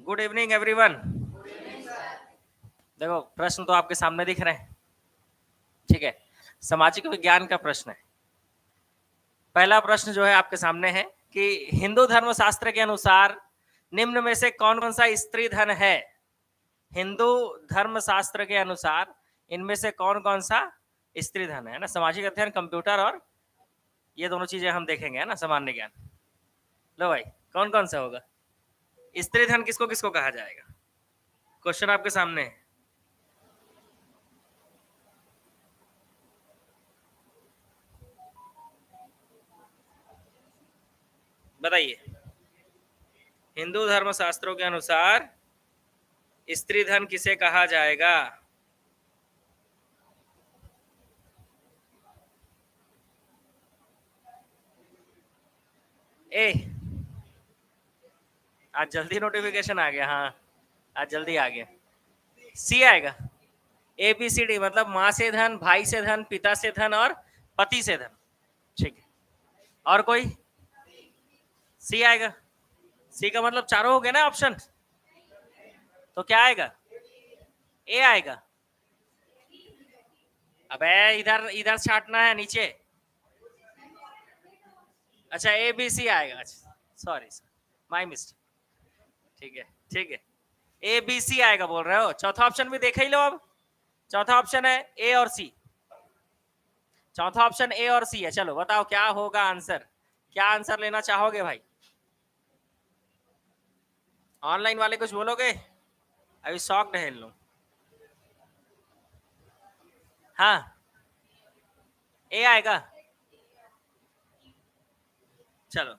Good evening everyone. देखो प्रश्न तो आपके सामने दिख रहे हैं, ठीक है। सामाजिक विज्ञान का प्रश्न है। पहला प्रश्न जो है आपके सामने है कि हिंदू धर्म शास्त्र के अनुसार निम्न में से कौन कौन सा स्त्री धन है। हिंदू धर्म शास्त्र के अनुसार इनमें से कौन कौन सा स्त्री धन है ना। सामाजिक अध्ययन, कंप्यूटर और ये दोनों चीजें हम देखेंगे, है ना, सामान्य ज्ञान। लो भाई, कौन कौन सा होगा स्त्री धन, किसको किसको कहा जाएगा। क्वेश्चन आपके सामने है। बताइए, हिंदू धर्म शास्त्रों के अनुसार स्त्री धन किसे कहा जाएगा। ए, आज जल्दी नोटिफिकेशन आ गया। हाँ, आज जल्दी आ गया। सी आएगा। ए बी सी डी मतलब माँ से धन, भाई से धन, पिता से धन और पति से धन, ठीक है। और कोई? सी आएगा। सी का मतलब चारों हो गए ना ऑप्शन, तो क्या आएगा? ए आएगा। अबे इधर इधर छाटना है नीचे। अच्छा, ए बी सी आएगा। अच्छा सॉरी, माय मिस्टेक। ठीक है ठीक है, ए बी सी आएगा बोल रहे हो। चौथा ऑप्शन भी देख ही लो। अब चौथा ऑप्शन है ए और सी। चौथा ऑप्शन ए और सी है। चलो बताओ क्या होगा आंसर, क्या आंसर लेना चाहोगे भाई। ऑनलाइन वाले कुछ बोलोगे? अभी शॉक्ड है इन लोग। हाँ, ए आएगा। चलो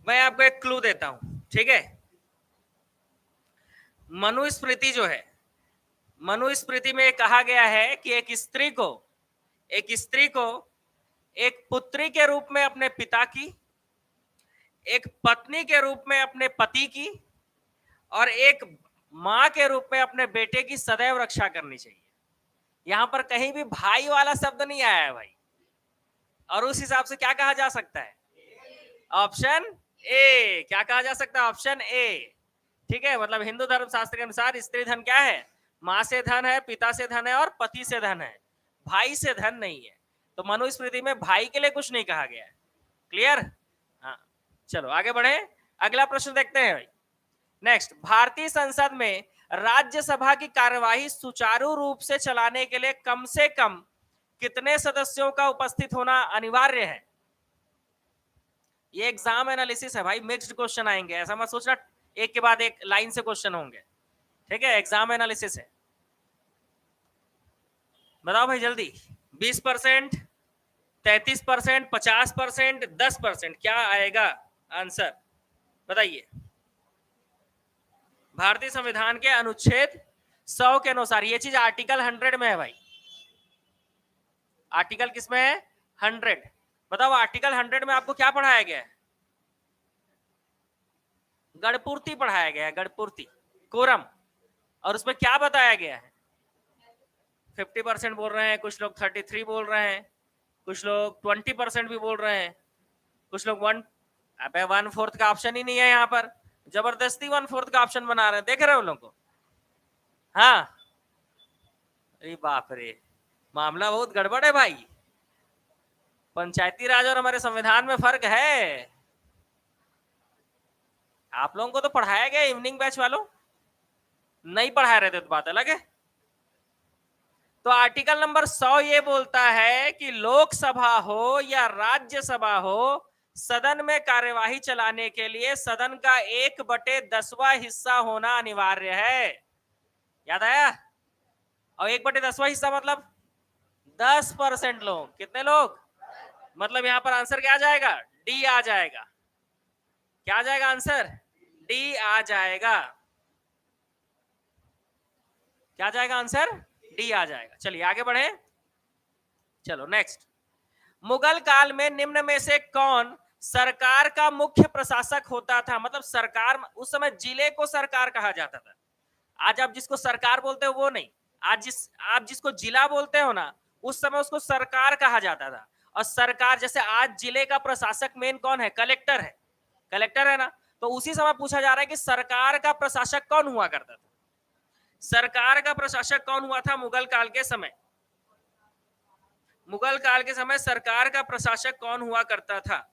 मैं आपको एक क्लू देता हूं, ठीक है। मनुस्मृति जो है, मनुस्मृति में कहा गया है कि एक स्त्री को एक पुत्री के रूप में अपने पिता की, एक पत्नी के रूप में अपने पति की और एक मां के रूप में अपने बेटे की सदैव रक्षा करनी चाहिए। यहां पर कहीं भी भाई वाला शब्द नहीं आया है भाई। और उस हिसाब से क्या कहा जा सकता है? Option A. क्या कहा जा सकता है? ऑप्शन ए, ठीक है। मतलब हिंदू धर्म शास्त्र के अनुसार स्त्री धन क्या है? मां से धन है, पिता से धन है और पति से धन है, भाई से धन नहीं है। तो मनुस्मृति में भाई के लिए कुछ नहीं कहा गया है। क्लियर? हाँ, चलो आगे बढ़े। अगला प्रश्न देखते हैं भाई। नेक्स्ट, भारतीय संसद में राज्यसभा की कार्यवाही सुचारू रूप से चलाने के लिए कम से कम कितने सदस्यों का उपस्थित होना अनिवार्य है? ये एग्जाम एनालिसिस है भाई, मिक्स्ड क्वेश्चन आएंगे, ऐसा मत सोचना एक के बाद एक लाइन से क्वेश्चन होंगे, ठीक है। एग्जाम एनालिसिस है। बताओ भाई जल्दी। 20%, 33%, 50%, 10%, क्या आएगा आंसर? बताइए। भारतीय संविधान के अनुच्छेद 100 के अनुसार, ये चीज आर्टिकल 100 में है भाई। आर्टिकल किसमें है? 100। बताओ आर्टिकल 100 में आपको क्या पढ़ाया गया है? गणपूर्ति पढ़ाया गया है, गणपूर्ति, कोरम। और उसमें क्या बताया गया है? 50% बोल रहे हैं, कुछ लोग 33 बोल रहे हैं, कुछ लोग 20% भी बोल रहे हैं, कुछ लोग 1/4 का ऑप्शन ही नहीं है यहाँ पर। जबरदस्ती 1/4 का ऑप्शन बना रहे हैं, देख रहे हो लोगों को? हाँ, अरे बाप रे, मामला बहुत गड़बड़ है भाई। पंचायती राज और हमारे संविधान में फर्क है। आप लोगों को तो पढ़ाया गया, इवनिंग बैच वालों नहीं पढ़ा रहे थे तो बात अलग है। तो आर्टिकल नंबर 100 ये बोलता है कि लोकसभा हो या राज्यसभा हो, सदन में कार्यवाही चलाने के लिए सदन का 1/10वां हिस्सा होना अनिवार्य है। याद आया? और 1/10वां हिस्सा मतलब 10% लोग। कितने लोग? मतलब यहां पर आंसर क्या आ जाएगा? डी आ जाएगा। क्या आ जाएगा आंसर? डी आ जाएगा। क्या आ जाएगा आंसर? डी आ जाएगा। चलिए आगे बढ़े। चलो नेक्स्ट। मुगल काल में निम्न में से कौन सरकार का मुख्य प्रशासक होता था? मतलब सरकार, उस समय जिले को सरकार कहा जाता था। आज आप जिसको सरकार बोलते हो वो नहीं, आज आप जिसको जिला बोलते हो ना, उस समय उसको सरकार कहा जाता था। और सरकार, जैसे आज जिले का प्रशासक मेन कौन है? कलेक्टर है, कलेक्टर है ना। तो उसी समय पूछा जा रहा है कि सरकार का प्रशासक कौन हुआ करता था। सरकार का प्रशासक कौन हुआ था मुगल काल के समय? मुगल काल के समय सरकार का प्रशासक कौन हुआ करता था?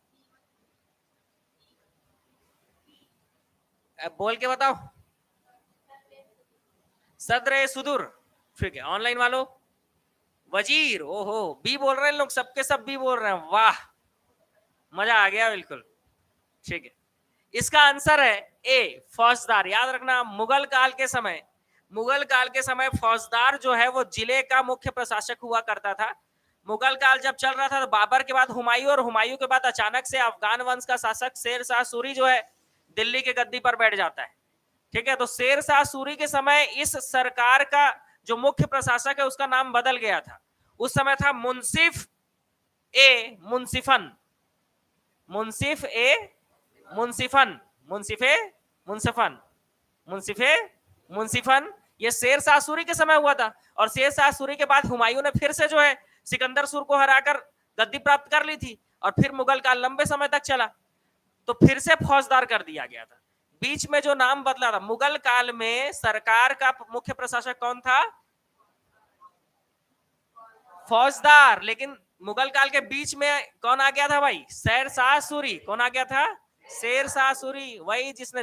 अब बोल के बताओ। सदर सुदूर, ठीक है। ऑनलाइन वालों, वजीर, ओहो, बी बोल रहे हैं लोग, सबके सब बी बोल रहे हैं, वाह, मजा आ गया बिल्कुल, ठीक है। इसका आंसर है ए, फौजदार। याद रखना, मुगल काल के समय फौजदार जो है वो जिले का मुख्य प्रशासक हुआ करता था। मुगल काल जब चल रहा था तो बाबर के बाद हुमायूं, और हुमायूं के बाद अचानक से अफगान वंश का शासक शेर शाह सूरी जो है दिल्ली की गद्दी पर बैठ जाता है, ठीक है। तो शेर शाह सूरी के समय इस सरकार का जो मुख्य प्रशासक है उसका नाम बदल गया था। उस समय था मुंसिफ ए मुंसिफन, मुंसिफ ए मुंसिफन, मुंसिफे मुंसिफन, मुंसिफे मुंसिफन, ये शेर शाह सूरी के समय हुआ था। और शेर शाह सूरी के बाद हुमायूं ने फिर से जो है सिकंदर सूर को हराकर गद्दी प्राप्त कर ली थी, और फिर मुगल काल लंबे समय तक चला, तो फिर से फौजदार कर दिया गया था। बीच में जो नाम बदला था, मुगल काल में सरकार का मुख्य प्रशासक कौन था? फौजदार। लेकिन मुगल काल के बीच में कौन आ गया था भाई? शेर शाह सूरी। कौन आ गया था? शेर शाह सूरी, वही जिसने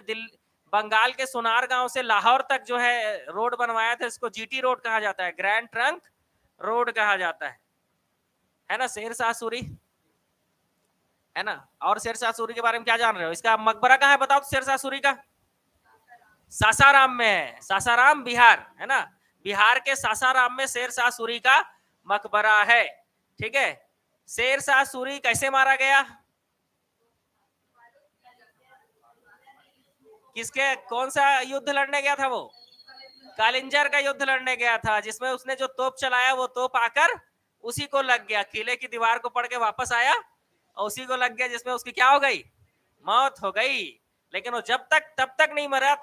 बंगाल के सोनार गांव से लाहौर तक जो है रोड बनवाया था, इसको जीटी रोड कहा जाता है, ग्रैंड ट्रंक रोड कहा जाता है ना, शेर शाह सूरी, है ना। और शेर शाह सूरी के बारे में क्या जान रहे हो? इसका मकबरा कहाँ है बताओ? शेर शाह सूरी का सासाराम में है, सासाराम बिहार, है ना। बिहार के सासाराम में शेर शाह सूरी का मकबरा है, ठीक है। शेर शाह सूरी कैसे मारा गया? किसके, कौन सा युद्ध लड़ने गया था वो? कालिंजर का युद्ध लड़ने गया था, जिसमें उसने जो तोप चलाया वो तोप आकर उसी को लग गया, किले की दीवार को पढ़ के वापस आया और उसी को लग गया, जिसमें उसकी क्या हो गई? मौत हो गई। लेकिन वो तब तक नहीं मरा,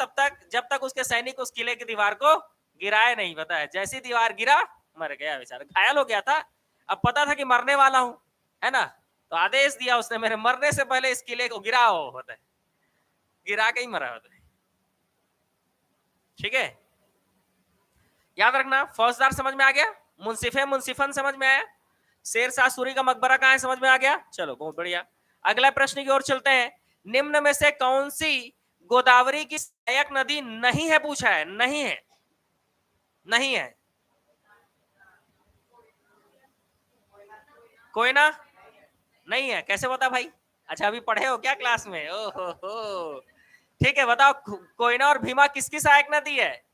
जब तक उसके सैनिक उस किले की दीवार को गिराए नहीं। बताया, जैसी दीवार गिरा मर गया बेचारा, घायल हो गया था। अब पता था कि मरने वाला हूं, है ना, तो आदेश दिया उसने, मेरे मरने से पहले इस किले को गिराओ, होता है, गिरा के ही मरा होता है, ठीक है। याद रखना, फौजदार समझ में आ गया, मुंसिफे मुंसिफन समझ में आया, शेर शाह सूरी का मकबरा कहां है समझ में आ गया। चलो बहुत बढ़िया, अगला प्रश्न की ओर चलते हैं। निम्न में से कौन सी गोदावरी की सहायक नदी नहीं है? पूछा है, नहीं है, नहीं है। कोयना नहीं है, कैसे बता भाई? अच्छा, अभी पढ़े हो क्या क्लास में? ओहो हो, ठीक है। बताओ, कोयना और भीमा किसकी सहायक नदी है?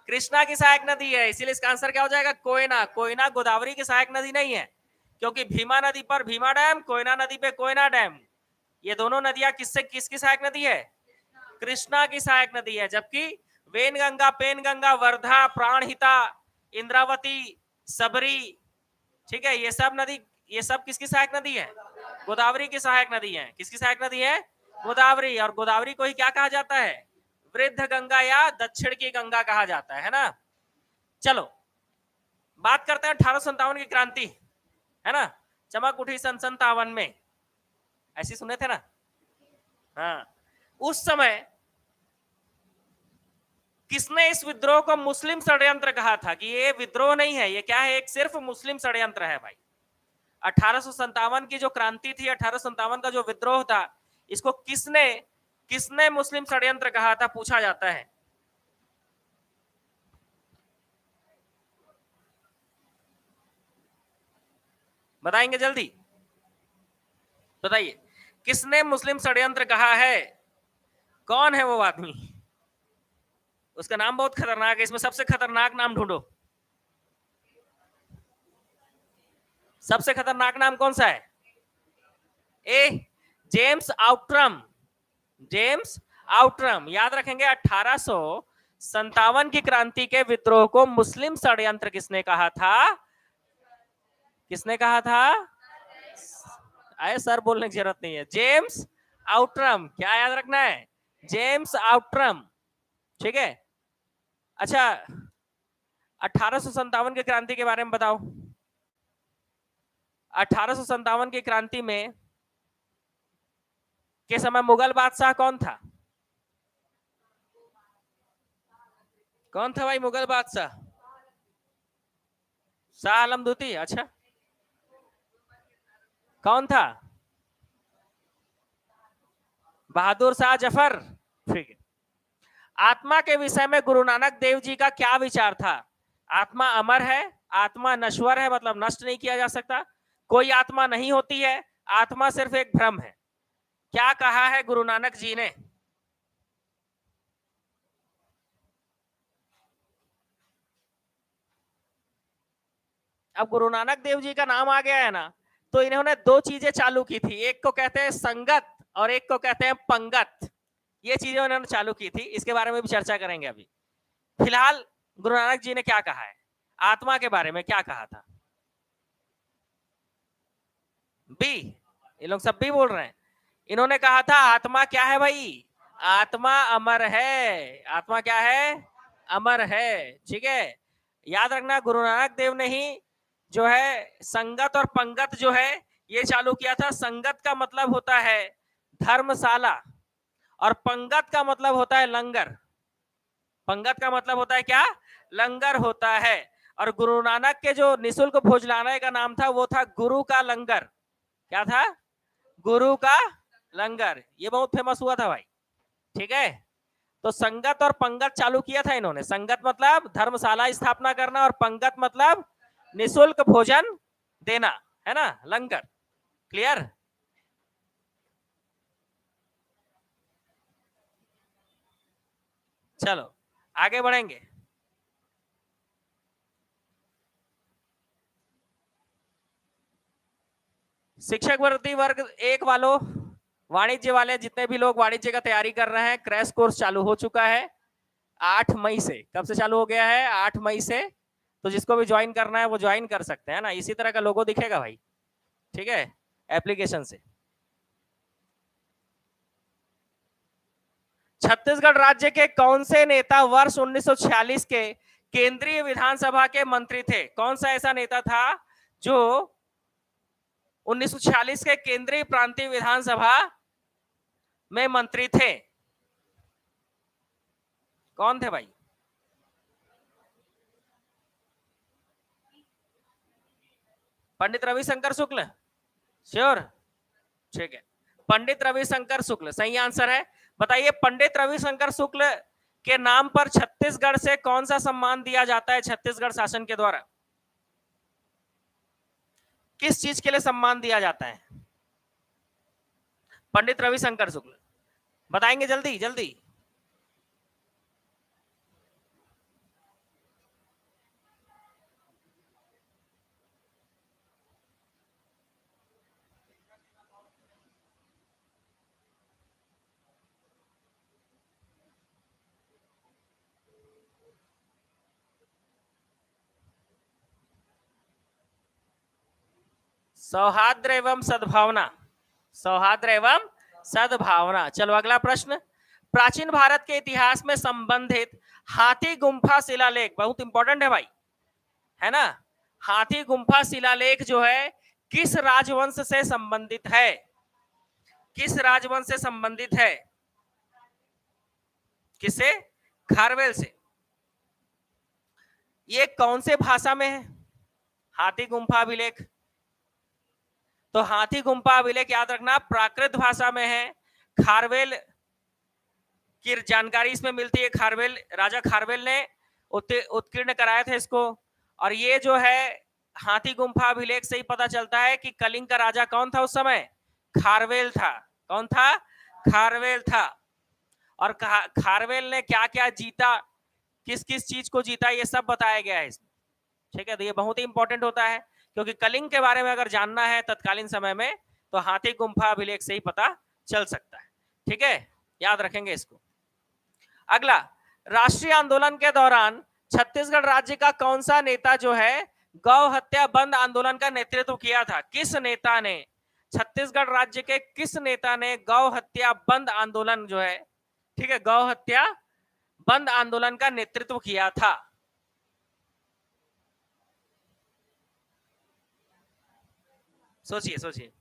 कृष्णा की सहायक नदी है, इसीलिए इसका आंसर क्या हो जाएगा? कोयना। कोयना गोदावरी की सहायक नदी नहीं है, क्योंकि भीमा नदी पर भीमा डैम, कोयना नदी पे कोयना डैम, ये दोनों नदियां किसकी सहायक नदी है? कृष्णा की सहायक नदी है। जबकि वेनगंगा, पेनगंगा, वर्धा, प्राणहिता, इंद्रावती, सबरी, ठीक है, ये सब किसकी सहायक नदी है? गोदावरी की सहायक नदी है। किसकी सहायक नदी है? गोदावरी। और गोदावरी को ही क्या कहा जाता है? वृद्ध गंगा या दक्षिण की गंगा कहा जाता है ना। चलो बात करते हैं 1857 की क्रांति, है ना। चमक उठी सन 57 में, ऐसी सुने थे ना। हाँ, उस समय किसने इस विद्रोह को मुस्लिम षड्यंत्र कहा था? कि ये विद्रोह नहीं है, ये क्या है? एक सिर्फ मुस्लिम षड्यंत्र है भाई। 1857 की जो क्रांति थी, 1857 का जो विद्रोह था, इसको किसने मुस्लिम षड्यंत्र कहा था, पूछा जाता है। बताएंगे जल्दी, बताइए, किसने मुस्लिम षड्यंत्र कहा है? कौन है वो आदमी? उसका नाम बहुत खतरनाक है, इसमें सबसे खतरनाक नाम ढूंढो। सबसे खतरनाक नाम कौन सा है? ए, जेम्स आउट्रम। James Outram. याद रखेंगे, 1857 की क्रांति के विद्रोह को मुस्लिम षड्यंत्र किसने कहा था? किसने कहा था? आए सर बोलने की जरूरत नहीं है, जेम्स आउट्रम। क्या याद रखना है? जेम्स आउट्रम, ठीक है। अच्छा, 1857 की क्रांति के बारे में बताओ। 1857 की क्रांति में के समय मुगल बादशाह कौन था? कौन था भाई मुगल बादशाह? शाह आलम द्वितीय। अच्छा, कौन था? बहादुर शाह जफर। ठीक है। आत्मा के विषय में गुरु नानक देव जी का क्या विचार था? आत्मा अमर है, आत्मा नश्वर है, मतलब नष्ट नहीं किया जा सकता, कोई आत्मा नहीं होती है, आत्मा सिर्फ एक भ्रम है। क्या कहा है गुरु नानक जी ने? अब गुरु नानक देव जी का नाम आ गया है ना, तो इन्होंने दो चीजें चालू की थी, एक को कहते हैं संगत और एक को कहते हैं पंगत। ये चीजें उन्होंने चालू की थी, इसके बारे में भी चर्चा करेंगे अभी। फिलहाल गुरु नानक जी ने क्या कहा है, आत्मा के बारे में क्या कहा था? बी, ये लोग सब भी बोल रहे हैं। इन्होंने कहा था आत्मा क्या है भाई? आत्मा अमर है। आत्मा क्या है? अमर है। ठीक है, याद रखना गुरु नानक देव ने ही जो है संगत और पंगत जो है ये चालू किया था। संगत का मतलब होता है धर्मशाला और पंगत का मतलब होता है लंगर। पंगत का मतलब होता है क्या? लंगर होता है। और गुरु नानक के जो निशुल्क भोजनालय का नाम था वो था गुरु का लंगर। क्या था? गुरु का लंगर। ये बहुत फेमस हुआ था भाई। ठीक है, तो संगत और पंगत चालू किया था इन्होंने। संगत मतलब धर्मशाला स्थापना करना और पंगत मतलब निशुल्क भोजन देना, है ना, लंगर। क्लियर? चलो आगे बढ़ेंगे। शिक्षक भर्ती वर्ग एक वालों, वाणिज्य वाले जितने भी लोग वाणिज्य का तैयारी कर रहे हैं, क्रैश कोर्स चालू हो चुका है 8 मई से। कब से चालू हो गया है? 8 मई से। तो जिसको भी ज्वाइन करना है वो ज्वाइन कर सकते हैं ना। इसी तरह का लोगो दिखेगा भाई, ठीक है, एप्लीकेशन से। छत्तीसगढ़ राज्य के कौन से नेता वर्ष 1946 के केंद्रीय विधानसभा के मंत्री थे? कौन सा ऐसा नेता था जो 1946 के केंद्रीय प्रांतीय विधानसभा में मंत्री थे? कौन थे भाई? पंडित रविशंकर शुक्ल। श्योर? ठीक है, पंडित रविशंकर शुक्ल सही आंसर है। बताइए पंडित रविशंकर शुक्ल के नाम पर छत्तीसगढ़ से कौन सा सम्मान दिया जाता है छत्तीसगढ़ शासन के द्वारा? किस चीज के लिए सम्मान दिया जाता है पंडित रविशंकर शुक्ल? बताएंगे जल्दी जल्दी। सौहार्द एवं सद्भावना। सौहार्द एवं सद्भावना। चलो अगला प्रश्न। प्राचीन भारत के इतिहास में संबंधित हाथी गुम्फा शिलालेख बहुत इंपॉर्टेंट है भाई, है ना। हाथी गुम्फा शिलालेख जो है किस राजवंश से संबंधित है? किस राजवंश से संबंधित है? किससे? खारवेल से। ये कौन से भाषा में है हाथी गुम्फा अभिलेख? तो हाथी गुम्फा अभिलेख याद रखना प्राकृत भाषा में है। खारवेल की जानकारी इसमें मिलती है। खारवेल, राजा खारवेल ने उत्कीर्ण कराया था इसको। और ये जो है हाथी गुम्फा अभिलेख से ही पता चलता है कि कलिंग का राजा कौन था उस समय? खारवेल था। कौन था? खारवेल था। और खारवेल ने क्या क्या जीता, किस किस चीज को जीता, ये सब बताया गया है इसमें। ठीक है, तो ये बहुत ही इंपॉर्टेंट होता है क्योंकि कलिंग के बारे में अगर जानना है तत्कालीन समय में तो हाथी गुम्फा अभिलेख से ही पता चल सकता है। ठीक है, याद रखेंगे इसको। अगला, राष्ट्रीय आंदोलन के दौरान छत्तीसगढ़ राज्य का कौन सा नेता जो है गौ हत्या बंद आंदोलन का नेतृत्व किया था? किस नेता ने, छत्तीसगढ़ राज्य के किस नेता ने गौ हत्या बंद आंदोलन जो है, ठीक है, गौ हत्या बंद आंदोलन का नेतृत्व किया था? सोचिए सोचिए।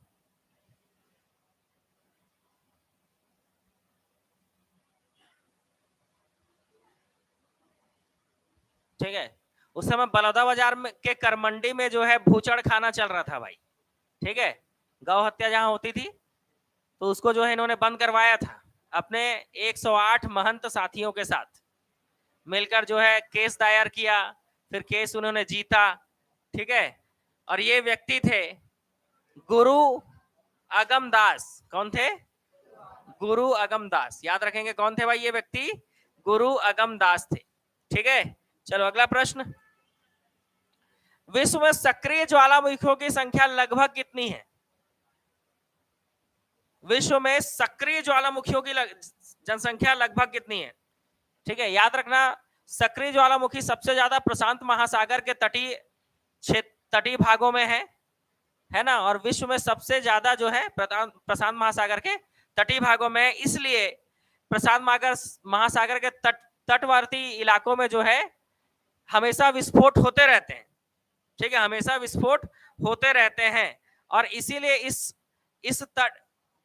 ठीक है, उस समय बलौदा बाजार में के करमंडी में जो है भूचड़ खाना चल रहा था भाई, ठीक है, गौ हत्या जहां होती थी, तो उसको जो है इन्होंने बंद करवाया था अपने 108 महंत साथियों के साथ मिलकर, जो है केस दायर किया, फिर केस उन्होंने जीता, ठीक है। और ये व्यक्ति थे गुरु अगमदास। कौन थे? गुरु अगमदास। याद रखेंगे कौन थे भाई ये व्यक्ति? गुरु अगमदास थे, ठीक है। चलो अगला प्रश्न, विश्व में सक्रिय ज्वालामुखियों की संख्या लगभग कितनी है? विश्व में सक्रिय ज्वालामुखियों की जनसंख्या लगभग कितनी है? ठीक है, याद रखना सक्रिय ज्वालामुखी सबसे ज्यादा प्रशांत महासागर के तटीय तटीय भागों में है ना, और विश्व में सबसे ज्यादा जो है प्रशांत महासागर के तटीय भागों में, इसलिए प्रशांत महासागर के तटवर्ती इलाकों में जो है हमेशा विस्फोट होते रहते हैं, ठीक है, हमेशा विस्फोट होते रहते हैं। और इसीलिए इस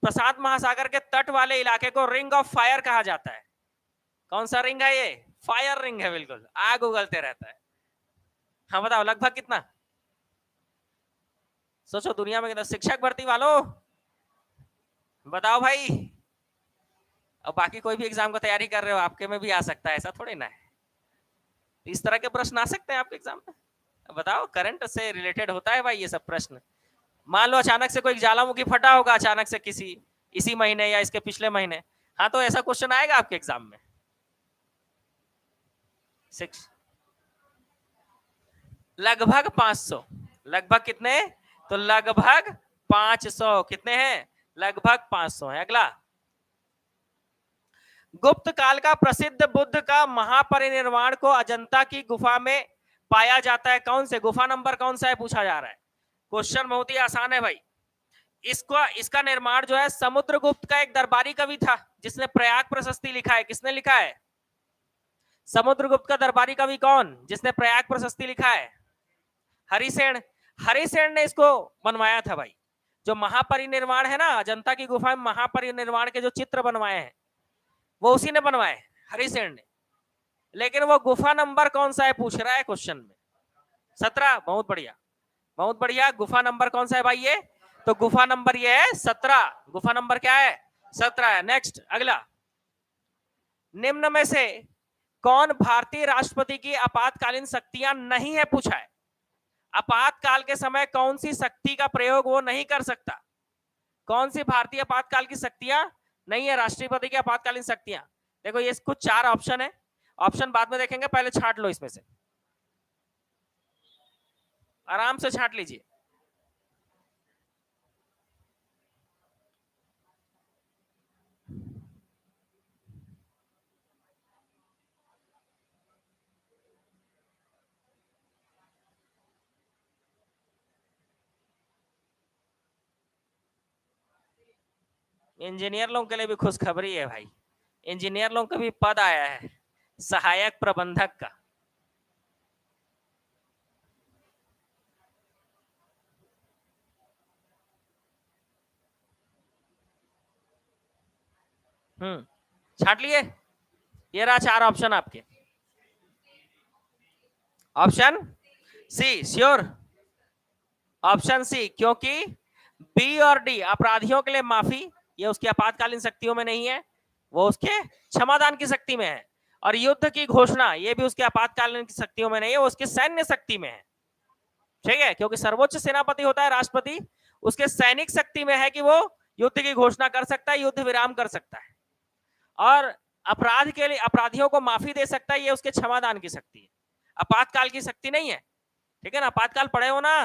प्रशांत महासागर के तट वाले इलाके को रिंग ऑफ फायर कहा जाता है। कौन सा रिंग है ये? फायर रिंग है, बिल्कुल, आग उगलते रहता है। हाँ बताओ लगभग कितना? सोचो दुनिया में कितना। शिक्षक भर्ती वालों बताओ भाई, और बाकी कोई भी एग्जाम का तैयारी कर रहे हो, आपके में भी आ सकता है, ऐसा थोड़ी ना है। इस तरह के प्रश्न आ सकते हैं आपके एग्जाम में, बताओ, करंट से रिलेटेड होता है भाई ये सब प्रश्न। मान लो अचानक से कोई ज्वालामुखी फटा होगा अचानक से इसी महीने या इसके पिछले महीने, हाँ तो ऐसा क्वेश्चन आएगा आपके एग्जाम में। लगभग 500। लगभग कितने? तो लगभग 500। कितने हैं? लगभग 500 है। अगला, गुप्त काल का प्रसिद्ध बुद्ध का महापरिनिर्वाण को अजंता की गुफा में पाया जाता है। कौन से गुफा नंबर कौन सा है पूछा जा रहा है। क्वेश्चन बहुत ही आसान है भाई। इसका निर्माण जो है समुद्रगुप्त का एक दरबारी कवि था जिसने प्रयाग प्रशस्ति लिखा है। किसने लिखा है? समुद्रगुप्त का दरबारी कवि कौन जिसने प्रयाग प्रशस्ति लिखा है? हरिसेन। हरिसेन ने इसको बनवाया था भाई। जो महापरिनिर्वाण है ना, अजंता की गुफा में महापरिनिर्वाण के जो चित्र बनवाए हैं वो उसी ने बनवाए, हरिसेन ने। लेकिन वो गुफा नंबर कौन सा है पूछ रहा है क्वेश्चन में। 17। बहुत बढ़िया, बहुत बढ़िया। गुफा नंबर कौन सा है भाई ये? तो गुफा नंबर ये है 17। गुफा नंबर क्या है? 17 है। नेक्स्ट, अगला, निम्न में से कौन भारतीय राष्ट्रपति की आपातकालीन शक्तियां नहीं है पूछा है। आपातकाल के समय कौन सी शक्ति का प्रयोग वो नहीं कर सकता? कौन सी भारतीय आपातकाल की शक्तियां नहीं है राष्ट्रपति की आपातकालीन शक्तियां? देखो ये कुछ 4 ऑप्शन है, ऑप्शन बाद में देखेंगे, पहले छांट लो इसमें से, आराम से छांट लीजिए। इंजीनियर लोगों के लिए भी खुशखबरी है भाई, इंजीनियर लोगों का भी पद आया है, सहायक प्रबंधक का। छाट लिए? ये रहा 4 ऑप्शन आपके। Option C sure? Option C, क्योंकि बी और डी अपराधियों के लिए माफी, ये उसकी आपातकालीन शक्तियों में नहीं है, वो उसके क्षमादान की शक्ति में है। और युद्ध की घोषणा, ये भी उसके आपातकालीन शक्तियों में नहीं है, वो उसके सैन्य शक्ति में है। ठीक है, क्योंकि सर्वोच्च सेनापति होता है राष्ट्रपति, उसके सैनिक शक्ति में है कि वो युद्ध की घोषणा कर सकता है, युद्ध विराम कर सकता है, और अपराध के लिए अपराधियों को माफी दे सकता है, ये उसके क्षमादान की शक्ति है, आपातकाल की शक्ति नहीं है। ठीक है ना, आपातकाल पढ़े हो ना।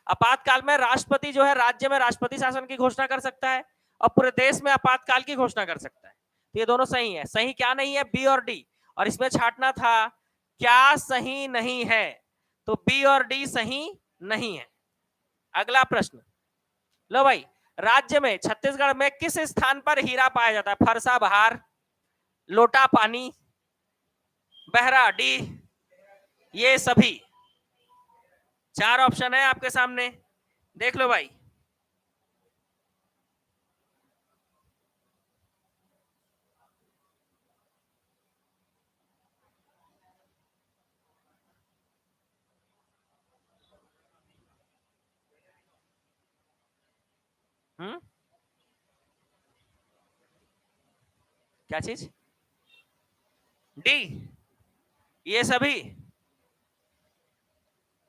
आपातकाल में राष्ट्रपति जो है राज्य में राष्ट्रपति शासन की घोषणा कर सकता है और पूरे देश में आपातकाल की घोषणा कर सकता है। तो ये दोनों सही है। सही क्या नहीं है? बी और डी। और इसमें छाटना था क्या सही नहीं है, तो बी और डी सही नहीं है। अगला प्रश्न लो भाई, राज्य में छत्तीसगढ़ में किस स्थान पर हीरा पाया जाता है? फरसा बहार, लोटा पानी, बहरा डी, ये सभी 4 ऑप्शन है आपके सामने, देख लो भाई। क्या चीज? डी। ये सभी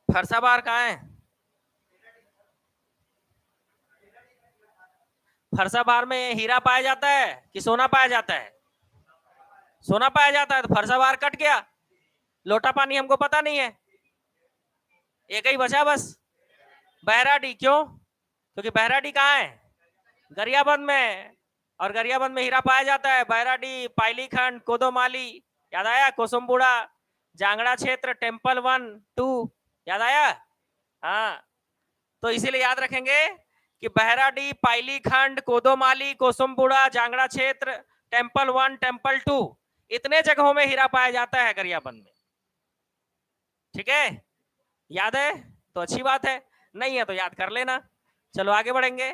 फरसाबार कहाँ है? फरसाबार में हीरा पाया जाता है कि सोना पाया जाता है? सोना पाया जाता है, तो फरसाबार कट गया। लोटा पानी हमको पता नहीं है, एक ही बचा बस, बहराडी। क्यों? क्योंकि बहराडी कहाँ है? गरियाबंद में, और गरियाबंद में हीरा पाया जाता है। बहराडी, पाइलीखंड, कोदोमाली, याद आया? कोसुम्बुड़ा, जांगड़ा क्षेत्र, टेम्पल 1 2, याद आया? हाँ, तो इसीलिए याद रखेंगे कि बहराडी, पाइलीखंड, कोदोमाली, कोसुम्बुड़ा, जांगड़ा क्षेत्र, टेम्पल 1, टेम्पल 2, इतने जगहों में हीरा पाया जाता है गरियाबंद में। ठीक है, याद है तो अच्छी बात है, नहीं है तो याद कर लेना। चलो आगे बढ़ेंगे।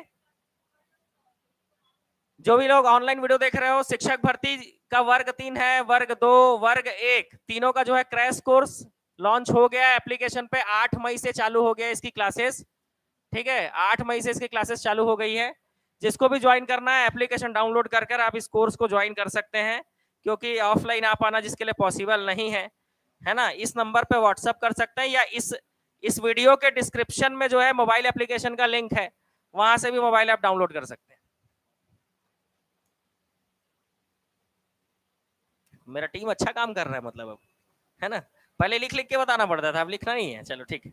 जो भी लोग ऑनलाइन वीडियो देख रहे हो, शिक्षक भर्ती का वर्ग 3 है, वर्ग 2, वर्ग 1, तीनों का जो है क्रैश कोर्स लॉन्च हो गया है एप्लीकेशन पे। 8 मई से चालू हो गया इसकी क्लासेस। ठीक है, 8 मई से इसकी क्लासेस चालू हो गई है। जिसको भी ज्वाइन करना है, एप्लीकेशन डाउनलोड कर आप इस कोर्स को ज्वाइन कर सकते हैं, क्योंकि ऑफलाइन आ पाना जिसके लिए पॉसिबल नहीं है, है ना, इस नंबर पे व्हाट्सएप कर सकते हैं, या इस वीडियो के डिस्क्रिप्शन में जो है मोबाइल एप्लीकेशन का लिंक है, वहां से भी मोबाइल ऐप डाउनलोड कर सकते हैं। मेरा टीम अच्छा काम कर रहा है मतलब अब, है ना, पहले लिख लिख के बताना पड़ता था, अब लिखना नहीं है। चलो ठीक है।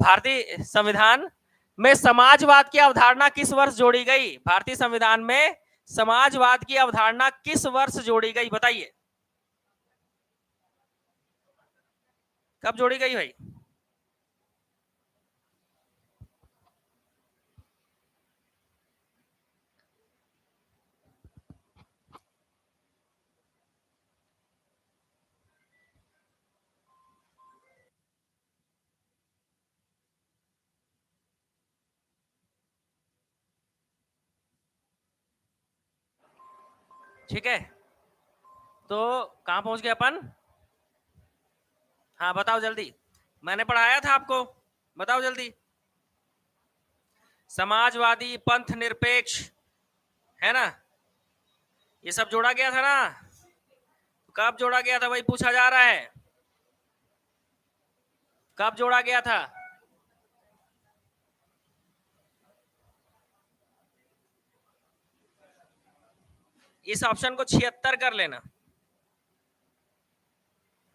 भारतीय संविधान में समाजवाद की अवधारणा किस वर्ष जोड़ी गई? भारतीय संविधान में समाजवाद की अवधारणा किस वर्ष जोड़ी गई, बताइए? कब जोड़ी गई भाई? ठीक है, तो कहां पहुंच गए अपन? हाँ बताओ जल्दी, मैंने पढ़ाया था आपको, बताओ जल्दी। समाजवादी, पंथ निरपेक्ष, है ना, ये सब जोड़ा गया था ना? कब जोड़ा गया था वही पूछा जा रहा है, कब जोड़ा गया था? इस ऑप्शन को 76 कर लेना।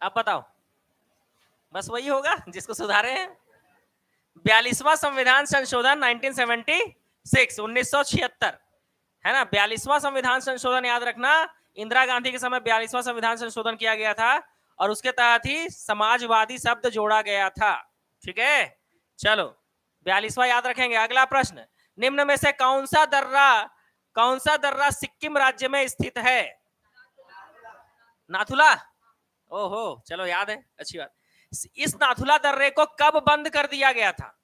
अब बताओ, बस वही होगा जिसको सुधारे हैं। 42वां संविधान संशोधन 1976, 1976, है ना, 42वां संविधान संशोधन याद रखना। इंदिरा गांधी के समय 42वां संविधान संशोधन किया गया था, और उसके तहत ही समाजवादी शब्द जोड़ा गया था। ठीक है, चलो 42वां याद रखेंगे। अगला प्रश्न, निम्न में से कौन सा दर्रा सिक्किम राज्य में स्थित है? नाथुला। ओहो, चलो याद है, अच्छी बात। इस नाथुला दर्रे को कब बंद कर दिया गया था?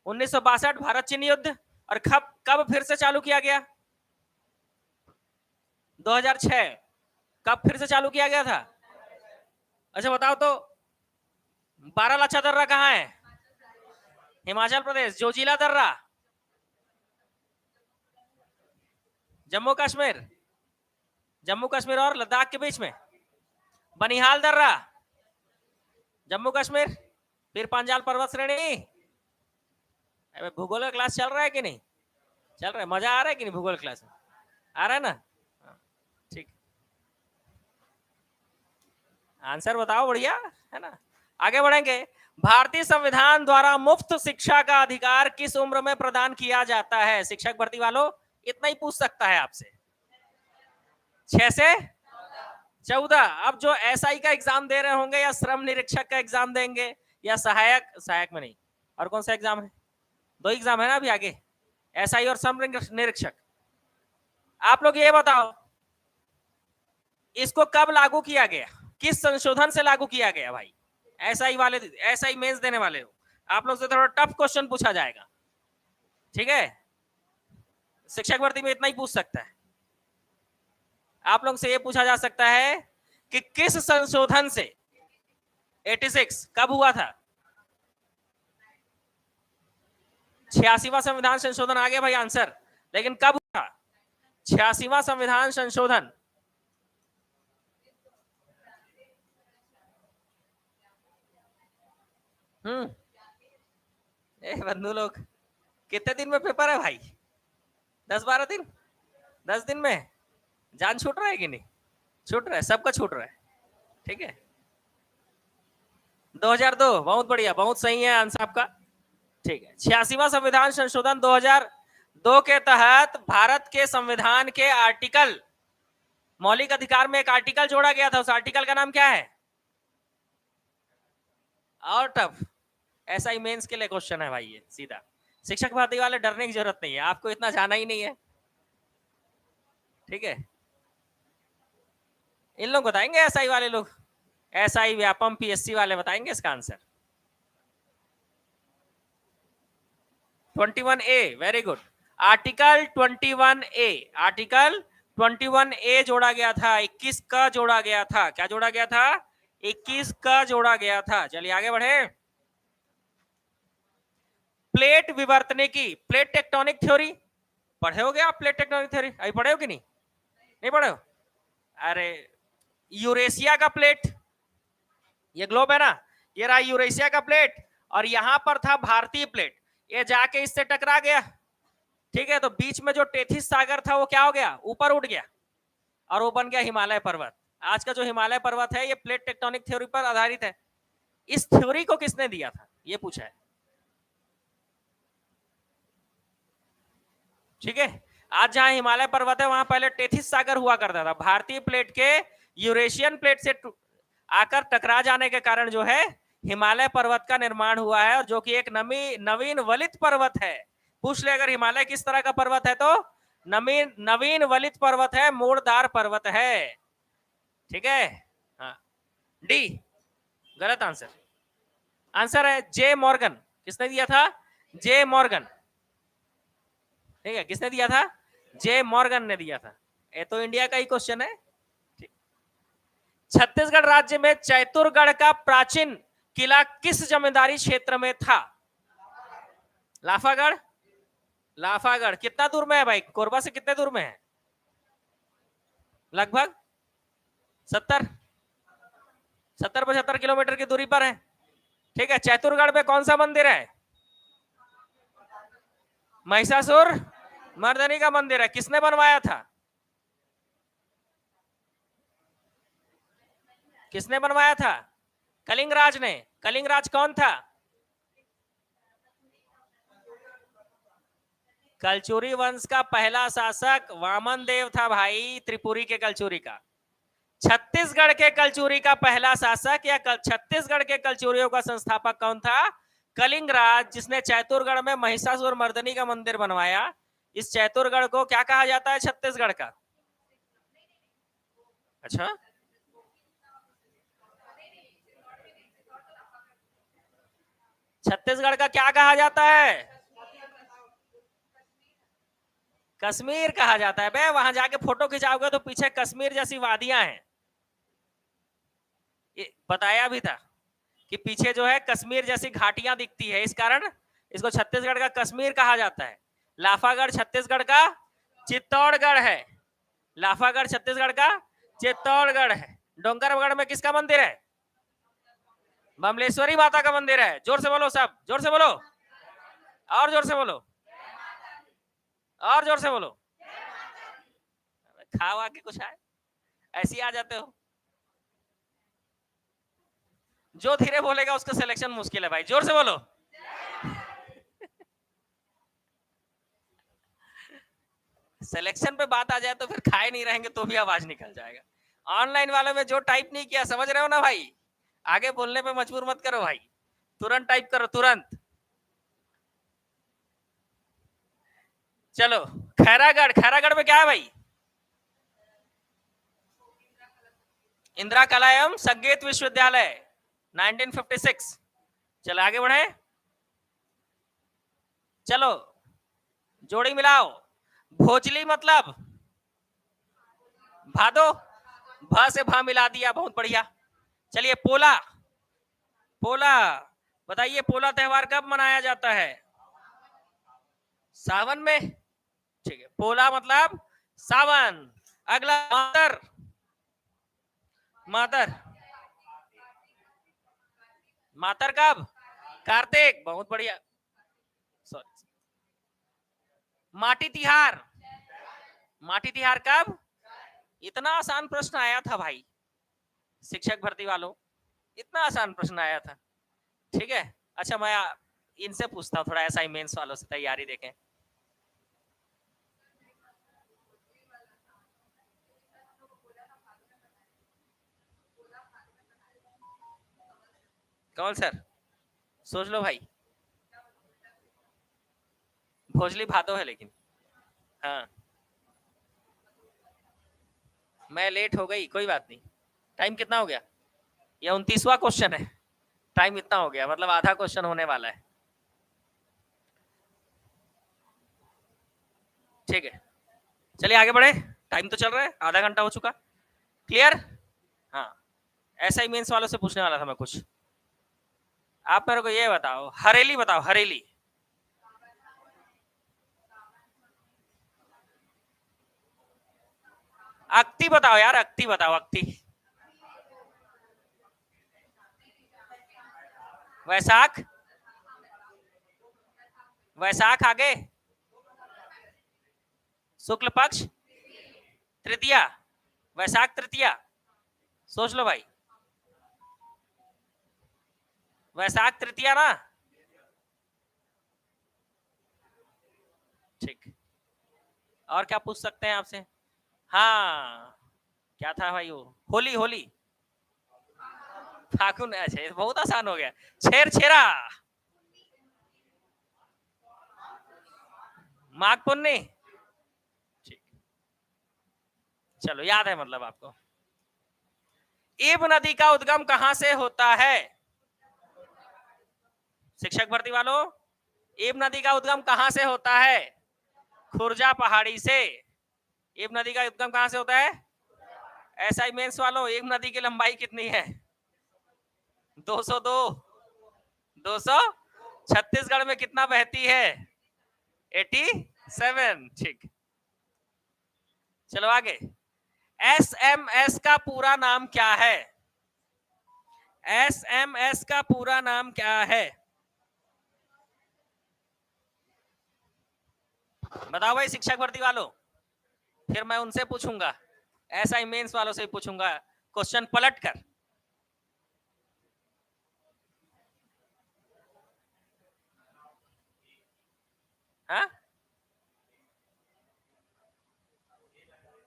1962 भारत चीन युद्ध, और कब फिर से चालू किया गया? 2006। कब फिर से चालू किया गया था? अच्छा बताओ तो, बारालाचा दर्रा कहाँ है? हिमाचल प्रदेश। जोजिला दर्रा जम्मू कश्मीर, जम्मू कश्मीर और लद्दाख के बीच में। बनिहाल दर्रा जम्मू कश्मीर। फिर पांजाल पर्वत श्रेणी। भूगोल का क्लास चल रहा है कि नहीं चल रहा है? मजा आ रहा है कि नहीं भूगोल क्लास में? आ रहा है ना? ठीक, आंसर बताओ, बढ़िया है ना। आगे बढ़ेंगे। भारतीय संविधान द्वारा मुफ्त शिक्षा का अधिकार किस उम्र में प्रदान किया जाता है? शिक्षक भर्ती वालों इतना ही पूछ सकता है आपसे। 6 से 14। अब जो एसआई का एग्जाम दे रहे होंगे, या श्रम निरीक्षक का एग्जाम देंगे, या सहायक में नहीं, और कौन सा एग्जाम है? 2 एग्जाम है ना अभी आगे, एसआई और श्रम निरीक्षक। आप लोग ये बताओ, इसको कब लागू किया गया, किस संशोधन से लागू किया गया भाई? एसआई वाले, एसआई मेंस देने वाले हो, आप लोग से थोड़ा टफ क्वेश्चन पूछा जाएगा। ठीक है, शिक्षक भर्ती में इतना ही पूछ सकता है। आप लोग से ये पूछा जा सकता है कि किस संशोधन से 86 कब हुआ था? 86वां संविधान संशोधन आ गया भाई आंसर, लेकिन कब हुआ? 86वां संविधान संशोधन। बंधु लोग, कितने दिन में पेपर है भाई? 10-12 दिन, 10 दिन में जान छूट रहा है कि नहीं? छूट रहा है, सबका छूट रहा है। ठीक है, 2002, बहुत बढ़िया, बहुत सही है आंसर आपका। ठीक है, 86वां संविधान संशोधन 2002 के तहत भारत के संविधान के आर्टिकल, मौलिक अधिकार में एक आर्टिकल जोड़ा गया था। उस आर्टिकल का नाम क्या है? और टफ, ऐसा ही मेंस के लिए क्वेश्चन है भाई, ये सीधा। शिक्षक भर्ती वाले डरने की जरूरत नहीं है, आपको इतना जाना ही नहीं है। ठीक है, इन लोग बताएंगे, एसआई वाले लोग, एसआई व्यापम पीएससी वाले बताएंगे इसका answer. 21A, very good. Article 21A, article 21A जोड़ा गया था, 21 का जोड़ा गया था। क्या जोड़ा गया था? 21 का जोड़ा गया था। चलिए आगे बढ़े। प्लेट विवर्तनिकी, प्लेट टेक्टोनिक थ्योरी पढ़े हो गए आप? प्लेट टेक्टोनिक थ्योरी अभी पढ़े हो कि नहीं? नहीं पढ़े हो? अरे यूरेशिया का प्लेट, ये ग्लोब है ना, ये रहा यूरेशिया का प्लेट, और यहां पर था भारतीय प्लेट, ये जाके इससे टकरा गया। ठीक है, तो बीच में जो टेथिस सागर था वो क्या हो गया? ऊपर उठ गया, और वो बन गया हिमालय पर्वत। आज का जो हिमालय पर्वत है ये प्लेट टेक्टोनिक थ्योरी पर आधारित है। इस थ्योरी को किसने दिया था, ये पूछा है। ठीक है, आज जहां हिमालय पर्वत है वहां पहले टेथिस सागर हुआ करता था। भारतीय प्लेट के यूरेशियन प्लेट से आकर टकरा जाने के कारण जो है हिमालय पर्वत का निर्माण हुआ है, और जो कि एक नवीन वलित पर्वत है। पूछ ले अगर हिमालय किस तरह का पर्वत है, तो नवीन वलित पर्वत है, मोड़दार पर्वत है। ठीक है, हाँ, डी गलत आंसर। आंसर है जे मॉर्गन। किसने दिया था? जे मॉर्गन। ठीक है, किसने दिया था? जे मॉर्गन ने दिया था। ये तो इंडिया का ही क्वेश्चन है। छत्तीसगढ़ राज्य में चैतुरगढ़ का प्राचीन किला किस जमींदारी क्षेत्र में था? लाफागढ़। लाफागढ़ कितना दूर में है भाई? कोरबा से कितने दूर में है? लगभग 70-75 किलोमीटर की दूरी पर है। ठीक है, चैतुरगढ़ में कौन सा मंदिर है? महिषासुर मर्दनी का मंदिर है। किसने बनवाया था? किसने बनवाया था? कलिंगराज ने। कलिंगराज कौन था? कलचुरी वंश का पहला शासक वामन देव था भाई, त्रिपुरी के कलचुरी का। छत्तीसगढ़ के कलचुरी का पहला शासक या छत्तीसगढ़ के कलचुरियों का संस्थापक कौन था? कलिंगराज, जिसने चैतुरगढ़ में महिषासुर मर्दनी का मंदिर बनवाया। इस चैतुरगढ़ को क्या कहा जाता है छत्तीसगढ़ का? अच्छा, छत्तीसगढ़ का क्या कहा जाता है? कश्मीर कहा जाता है बे। वहां जाके फोटो खिंचाओगे तो पीछे कश्मीर जैसी वादियां हैं। बताया भी था कि पीछे जो है कश्मीर जैसी घाटियां दिखती है, इस कारण इसको छत्तीसगढ़ का कश्मीर कहा जाता है। लाफागढ़ छत्तीसगढ़ का चित्तौड़गढ़ है। लाफागढ़ छत्तीसगढ़ का चित्तौड़गढ़ है। डोंगरगढ़ में किसका मंदिर है? बमलेश्वरी माता का मंदिर है। जोर से बोलो, सब जोर से बोलो, और जोर से बोलो, और जोर से बोलो। खावा के कुछ है, ऐसे ही आ जाते हो। जो धीरे बोलेगा उसका सिलेक्शन मुश्किल है भाई। जोर से बोलो। सिलेक्शन पे बात आ जाए तो फिर खाए नहीं रहेंगे तो भी आवाज निकल जाएगा। ऑनलाइन वालों में जो टाइप नहीं किया, समझ रहे हो ना भाई, आगे बोलने पे मजबूर मत करो भाई, तुरंत टाइप करो, तुरंत। चलो, खैरागढ़। खैरागढ़ में क्या है भाई? इंदिरा कला एवं संगीत विश्वविद्यालय, 1956। चलो आगे बढ़े। चलो जोड़ी मिलाओ। भोजली मतलब भादो, भा से भा मिला दिया, बहुत बढ़िया। चलिए पोला। पोला बताइए, पोला त्योहार कब मनाया जाता है? सावन में। ठीक है, पोला मतलब सावन। अगला मातर, मातर, मातर कब? कार्तिक, बहुत बढ़िया। माटी तिहार, माटी तिहार कब? इतना आसान प्रश्न आया था भाई, शिक्षक भर्ती वालों, इतना आसान प्रश्न आया था। ठीक है, अच्छा मैं इनसे पूछता हूँ थोड़ा, ऐसा मेंस वालों से तैयारी देखें। कौन सर? सोच लो भाई। भोजली भादो है लेकिन। हाँ, मैं लेट हो गई, कोई बात नहीं। टाइम कितना हो गया? ये 29वां क्वेश्चन है, टाइम इतना हो गया, मतलब आधा क्वेश्चन होने वाला है। ठीक है, चलिए आगे बढ़े, टाइम तो चल रहा है, आधा घंटा हो चुका। क्लियर? हाँ, ऐसा ही मेंस वालों से पूछने वाला था मैं कुछ। आप मेरे को ये बताओ, हरेली बताओ, हरेली। अक्ति बताओ यार, अक्ति बताओ, अक्ति। वैशाख, वैशाख आगे, शुक्ल पक्ष तृतीया, वैशाख तृतीया, सोच लो भाई, वैशाख तृतीया ना। ठीक, और क्या पूछ सकते हैं आपसे? हाँ, क्या था भाई वो? होली, होली, फागुन। अच्छा, बहुत आसान हो गया। छेर छेरा, माघ पुन्नी। ठीक, चलो याद है मतलब आपको। इब नदी का उद्गम कहां से होता है? शिक्षक भर्ती वालों, इब नदी का उद्गम कहां से होता है? खुर्जा पहाड़ी से। इब नदी का उद्गम कहां से होता है? ऐसा ही मेंस वालों, इब नदी की लंबाई कितनी है? 202। 200। छत्तीसगढ़ में कितना बहती है? 87। ठीक, चलो आगे। एसएमएस का पूरा नाम क्या है? एसएमएस का पूरा नाम क्या है? बताओ भाई शिक्षक भर्ती वालों, फिर मैं उनसे पूछूंगा, ऐसा ही मेंस वालों से पूछूंगा क्वेश्चन पलट कर। हाँ,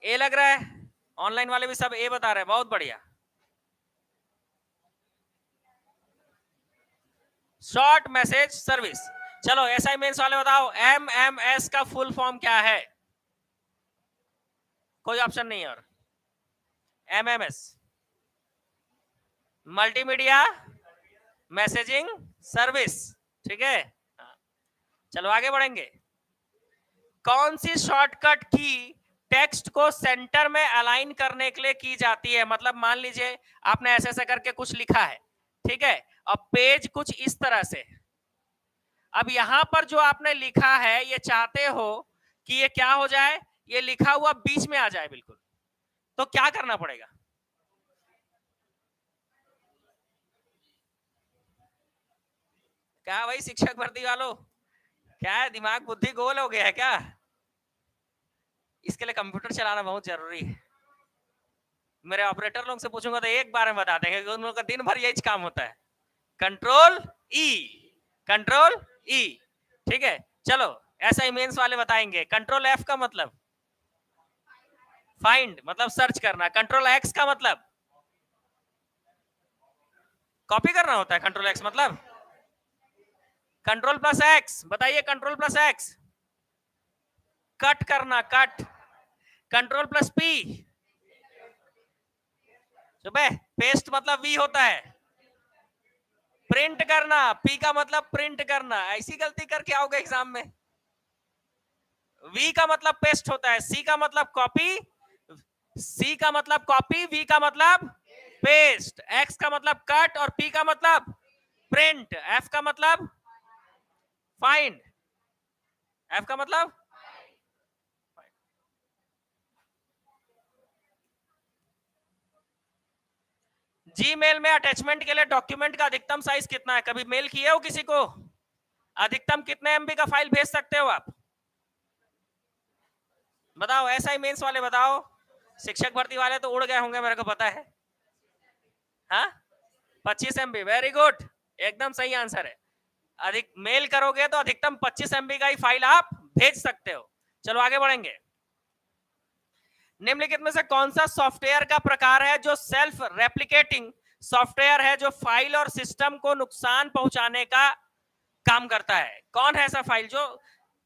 ए लग रहा है, ऑनलाइन वाले भी सब ए बता रहे हैं, बहुत बढ़िया। Short message service. चलो ऐसा ही मेंस वाले बताओ, एमएमएस का फुल फॉर्म क्या है? कोई ऑप्शन नहीं है और। MMS, multimedia messaging service. ठीक है, चलो आगे बढ़ेंगे। कौन सी शॉर्टकट की टेक्स्ट को सेंटर में अलाइन करने के लिए की जाती है? मतलब मान लीजिए आपने ऐसे ऐसे करके कुछ लिखा है, ठीक है, अब पेज कुछ इस तरह से, अब यहां पर जो आपने लिखा है ये चाहते हो कि ये क्या हो जाए, ये लिखा हुआ बीच में आ जाए बिल्कुल, तो क्या करना पड़ेगा? क्या भाई शिक्षक भर्ती वालों, क्या है, दिमाग बुद्धि गोल हो गया है क्या? इसके लिए कंप्यूटर चलाना बहुत जरूरी है। मेरे ऑपरेटर लोग से पूछूंगा तो एक बार में बता देंगे, उन लोगों का दिन भर यही काम होता है, कंट्रोल ई, कंट्रोल ई। ठीक है, चलो ऐसा ही मेंस वाले बताएंगे, कंट्रोल एफ का मतलब फाइंड, मतलब सर्च करना, कंट्रोल एक्स का मतलब कॉपी करना होता है, कंट्रोल एक्स मतलब कंट्रोल प्लस एक्स, बताइए कंट्रोल प्लस एक्स कट करना, कट, कंट्रोल प्लस पी, सुबह पेस्ट मतलब वी होता है, प्रिंट करना, पी का मतलब प्रिंट करना, ऐसी गलती करके आओगे एग्जाम में। वी का मतलब पेस्ट होता है, सी का मतलब कॉपी, सी का मतलब कॉपी, वी का मतलब पेस्ट, एक्स का मतलब कट और पी का मतलब प्रिंट, एफ का मतलब फाइंड, एफ का मतलब जीमेल में अटैचमेंट के लिए डॉक्यूमेंट का अधिकतम साइज कितना है? कभी मेल किए हो किसी को? अधिकतम कितने एमबी का फाइल भेज सकते हो आप? बताओ, ऐसा ही मेंस वाले बताओ। शिक्षक भर्ती वाले तो उड़ गए होंगे, मेरे को पता है। हाँ, 25 एमबी, वेरी गुड, एकदम सही आंसर है। अधिक मेल करोगे तो अधिकतम 25 एमबी का ही फाइल आप भेज सकते हो। चलो आगे बढ़ेंगे। निम्नलिखित में से कौन सा सॉफ्टवेयर का प्रकार है जो सेल्फ रेप्लिकेटिंग सॉफ्टवेयर है, जो फाइल और सिस्टम को नुकसान पहुंचाने का काम करता है? कौन है ऐसा फाइल जो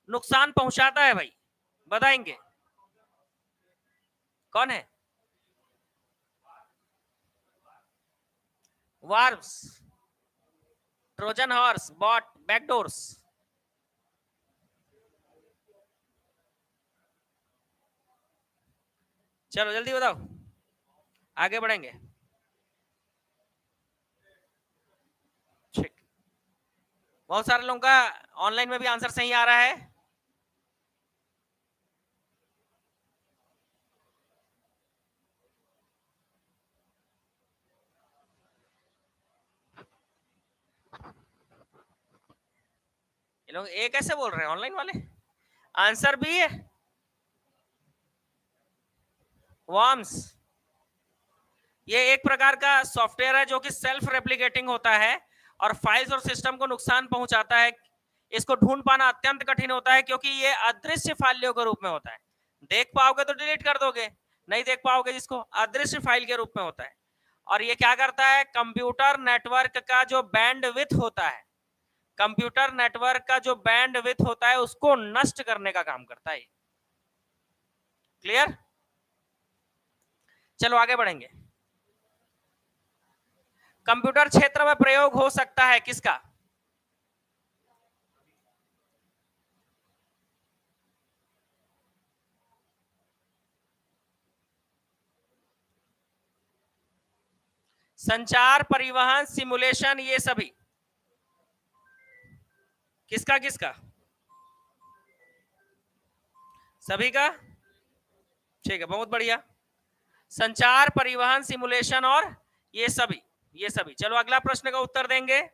नुकसान पहुंचाता है भाई? बताएंगे कौन है? Worms, Trojan horse, bot, backdoors. चलो जल्दी बताओ, आगे बढ़ेंगे। ठीक, बहुत सारे लोगों का ऑनलाइन में भी आंसर सही आ रहा है। ये लोग एक कैसे बोल रहे हैं ऑनलाइन वाले? आंसर भी है वर्म्स। ये एक प्रकार का सॉफ्टवेयर है जो कि सेल्फ रेप्लिकेटिंग होता है और फाइल्स और सिस्टम को नुकसान पहुंचाता है। इसको ढूंढ पाना अत्यंत कठिन होता है क्योंकि ये अदृश्य फाइलों के रूप में होता है। देख पाओगे तो डिलीट कर दोगे, नहीं देख पाओगे जिसको, अदृश्य फाइल के रूप में होता है। और ये क्या करता है? कंप्यूटर नेटवर्क का जो बैंडविड्थ होता है, कंप्यूटर नेटवर्क का जो बैंडविड्थ होता है उसको नष्ट करने का काम करता है। क्लियर? चलो आगे बढ़ेंगे। कंप्यूटर क्षेत्र में प्रयोग हो सकता है किसका? संचार, परिवहन, सिमुलेशन, ये सभी किसका किसका? सभी का। ठीक है, बहुत बढ़िया। संचार, परिवहन, सिमुलेशन और ये सभी, ये सभी। चलो अगला प्रश्न का उत्तर देंगे।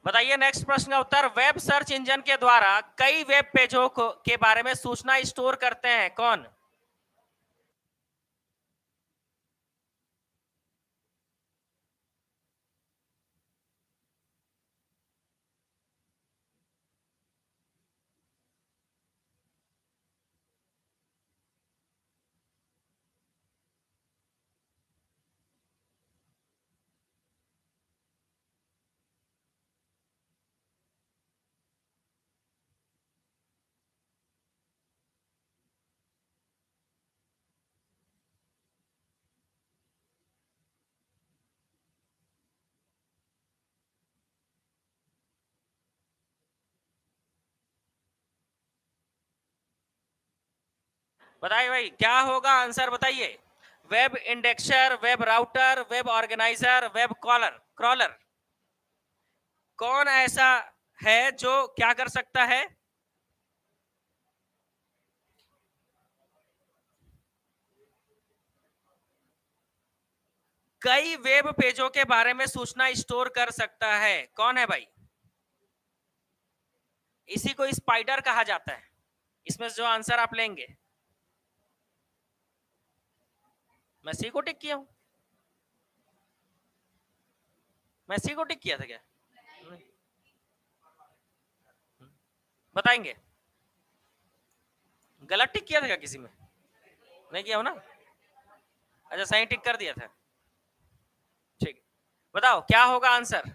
बताइए नेक्स्ट प्रश्न का उत्तर। वेब सर्च इंजन के द्वारा कई वेब पेजों के बारे में सूचना स्टोर करते हैं, कौन? बताइए भाई क्या होगा आंसर, बताइए। Web indexer, web router, web organiser, web caller, crawler, कौन ऐसा है जो क्या कर सकता है? कई वेब पेजों के बारे में सूचना स्टोर कर सकता है, कौन है भाई? इसी को स्पाइडर कहा जाता है। इसमें जो आंसर आप लेंगे, मैं सी को टिक किया हूं, मैं सी को टिक किया था क्या? बताएंगे, गलत टिक किया था क्या किसी में? नहीं किया हो ना? अच्छा, सही टिक कर दिया था। ठीक, बताओ क्या होगा आंसर।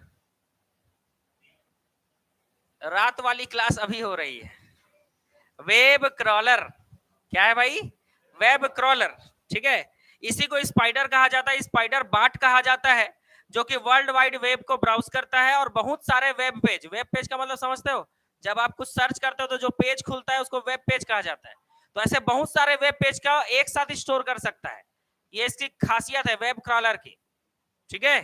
रात वाली क्लास अभी हो रही है। वेब क्रॉलर, क्या है भाई? वेब क्रॉलर, ठीक है। इसी को स्पाइडर कहा जाता है, स्पाइडर बाट कहा जाता है, जो कि वर्ल्ड वाइड वेब को ब्राउज करता है और बहुत सारे वेब पेज का मतलब समझते हो? जब आप कुछ सर्च करते हो तो जो पेज खुलता है उसको वेब पेज कहा जाता है। तो ऐसे बहुत सारे वेब पेज का एक साथ स्टोर कर सकता है। ये इसकी खासियत है वेब क्रॉलर की, ठीक है।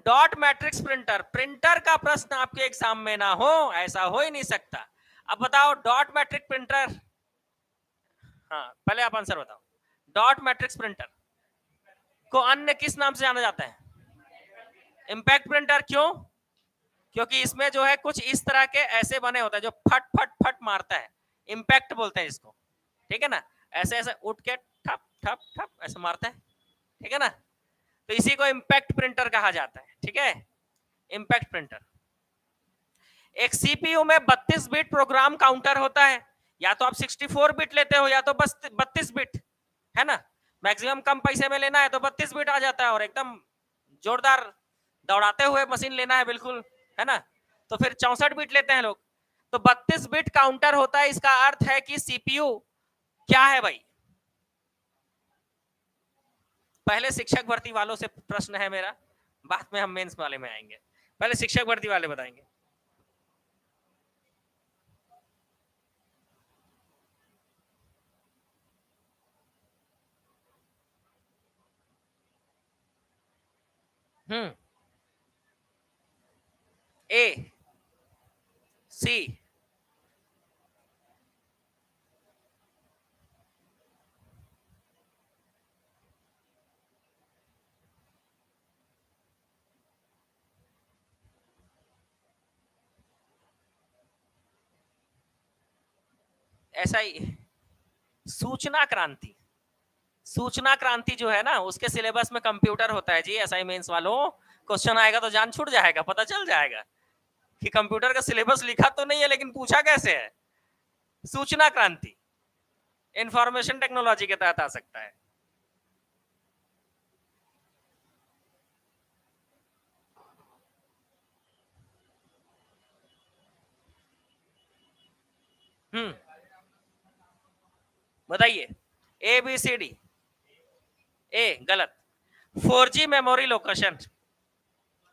डॉट मैट्रिक्स प्रिंटर, प्रिंटर का प्रश्न आपके एग्जाम में ना हो, ऐसा हो ही नहीं सकता। अब बताओ डॉट मैट्रिक प्रिंटर, हाँ पहले आप आंसर बताओ। डॉट मैट्रिक्स प्रिंटर को अन्य किस नाम से जाना जाता है? Impact printer. क्यों? क्योंकि इसमें जो है कुछ इस तरह के ऐसे बने होते हैं जो फट फट फट मारता है, इंपैक्ट बोलते हैं इसको, ठीक है ना। ऐसे ऐसे उठ के ठप ठप ठप ऐसे मारता है, ठीक है ना। तो इसी को इंपैक्ट प्रिंटर कहा जाता है, ठीक है, इंपैक्ट प्रिंटर। एक सीपीयू में 32 बिट प्रोग्राम काउंटर होता है, या तो आप 64 बिट लेते हो या तो बस 32 बिट, है ना। मैक्सिमम कम पैसे में लेना है तो 32 बिट आ जाता है, और एकदम जोरदार दौड़ाते हुए मशीन लेना है बिल्कुल, है ना, तो फिर 64 बिट लेते हैं लोग। तो 32 बिट काउंटर होता है, इसका अर्थ है कि सीपीयू क्या है भाई? पहले शिक्षक भर्ती वालों से प्रश्न है मेरा, बाद में हम मेंस वाले में आएंगे, पहले शिक्षक भर्ती वाले बताएंगे। ए सी, ऐसा ही। सूचना क्रांति, सूचना क्रांति जो है ना, उसके सिलेबस में कंप्यूटर होता है जी। असाइनमेंट्स वालों, क्वेश्चन आएगा तो जान छूट जाएगा, पता चल जाएगा कि कंप्यूटर का सिलेबस लिखा तो नहीं है लेकिन पूछा कैसे है। सूचना क्रांति इंफॉर्मेशन टेक्नोलॉजी के तहत आ सकता है। बताइए। ए बी सी डी। ए गलत। 4G मेमोरी लोकेशन,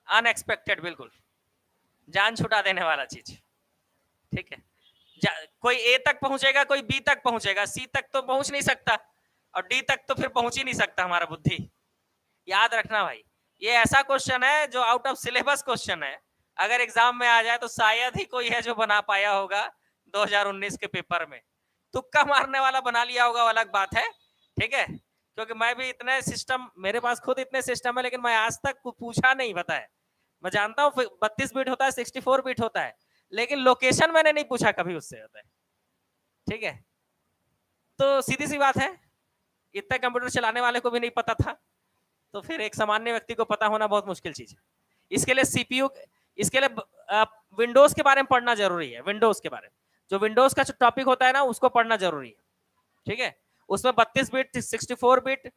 अनएक्सपेक्टेड, बिल्कुल जान छुटा देने वाला चीज, ठीक है। कोई ए तक पहुंचेगा, कोई बी तक पहुंचेगा, सी तक तो पहुंच नहीं सकता, और डी तक तो फिर पहुंच ही नहीं सकता हमारा बुद्धि। याद रखना भाई, ये ऐसा क्वेश्चन है जो आउट ऑफ सिलेबस क्वेश्चन है। अगर एग्जाम में आ जाए तो शायद ही कोई है जो बना पाया होगा 2019 के पेपर में। तुक्का मारने वाला बना लिया होगा, अलग बात है, ठीक है। क्योंकि मैं भी इतने सिस्टम, मेरे पास खुद इतने सिस्टम है, लेकिन मैं आज तक पूछा नहीं, पता है। मैं जानता हूँ 32 बिट होता है, 64 बिट होता है, लेकिन लोकेशन मैंने नहीं पूछा कभी उससे, होता है, ठीक है। तो सीधी सी बात है, इतना कंप्यूटर चलाने वाले को भी नहीं पता था, तो फिर एक सामान्य व्यक्ति को पता होना बहुत मुश्किल चीज है। इसके लिए सीपीयू, इसके लिए विंडोज के बारे में पढ़ना जरूरी है। विंडोज के बारे में, जो विंडोज का टॉपिक होता है ना, उसको पढ़ना जरूरी है, ठीक है। उसमें 32 बिट 64 बिट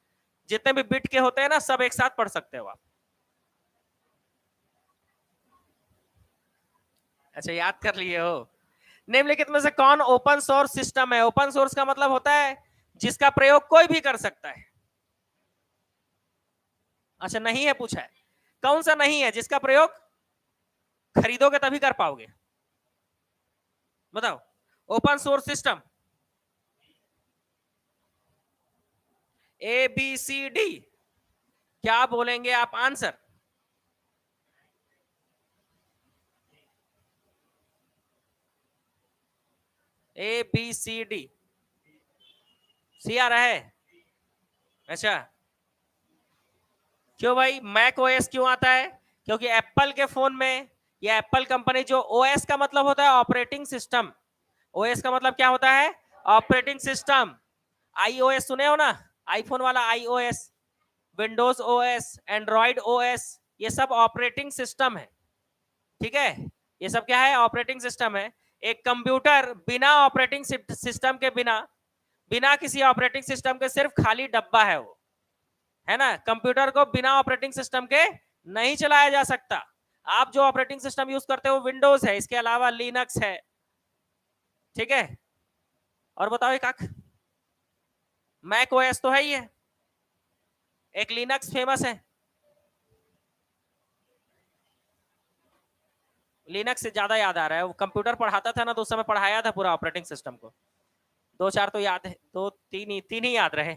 जितने भी बिट के होते हैं ना, सब एक साथ पढ़ सकते हो आप। अच्छा याद कर लिए हो। निम्नलिखित में से कौन ओपन सोर्स सिस्टम है? ओपन सोर्स का मतलब होता है जिसका प्रयोग कोई भी कर सकता है। अच्छा नहीं है पूछा है, कौन सा नहीं है जिसका प्रयोग खरीदोगे तभी कर पाओगे? बताओ। Open source system A B C D, क्या बोलेंगे आप answer? A B C D, C आ रहा है? अच्छा क्यों भाई मैक ओएस क्यों आता है? क्योंकि एप्पल के फोन में, या एप्पल कंपनी, जो ओएस का मतलब होता है ऑपरेटिंग सिस्टम, ओएस का मतलब क्या होता है? Operating system. आईओएस सुने हो ना, आईफोन वाला iOS, Windows OS, Android OS, ये सब ऑपरेटिंग सिस्टम है, ठीक है। ये सब क्या है? ऑपरेटिंग सिस्टम है। एक कंप्यूटर बिना ऑपरेटिंग सिस्टम के, बिना बिना किसी ऑपरेटिंग सिस्टम के सिर्फ खाली डब्बा है वो, है ना। कंप्यूटर को बिना ऑपरेटिंग सिस्टम के नहीं चलाया जा सकता। आप जो ऑपरेटिंग सिस्टम यूज करते हो विंडोज है, इसके अलावा लिनक्स है, ठीक है। और बताओ एक आख, मैक ओएस तो है ही है, एक लिनक्स फेमस है। लिनक्स से ज्यादा याद आ रहा है, वो कंप्यूटर पढ़ाता था ना, तो उस समय पढ़ाया था पूरा ऑपरेटिंग सिस्टम को। दो चार तो याद है, दो तीन ही याद रहे।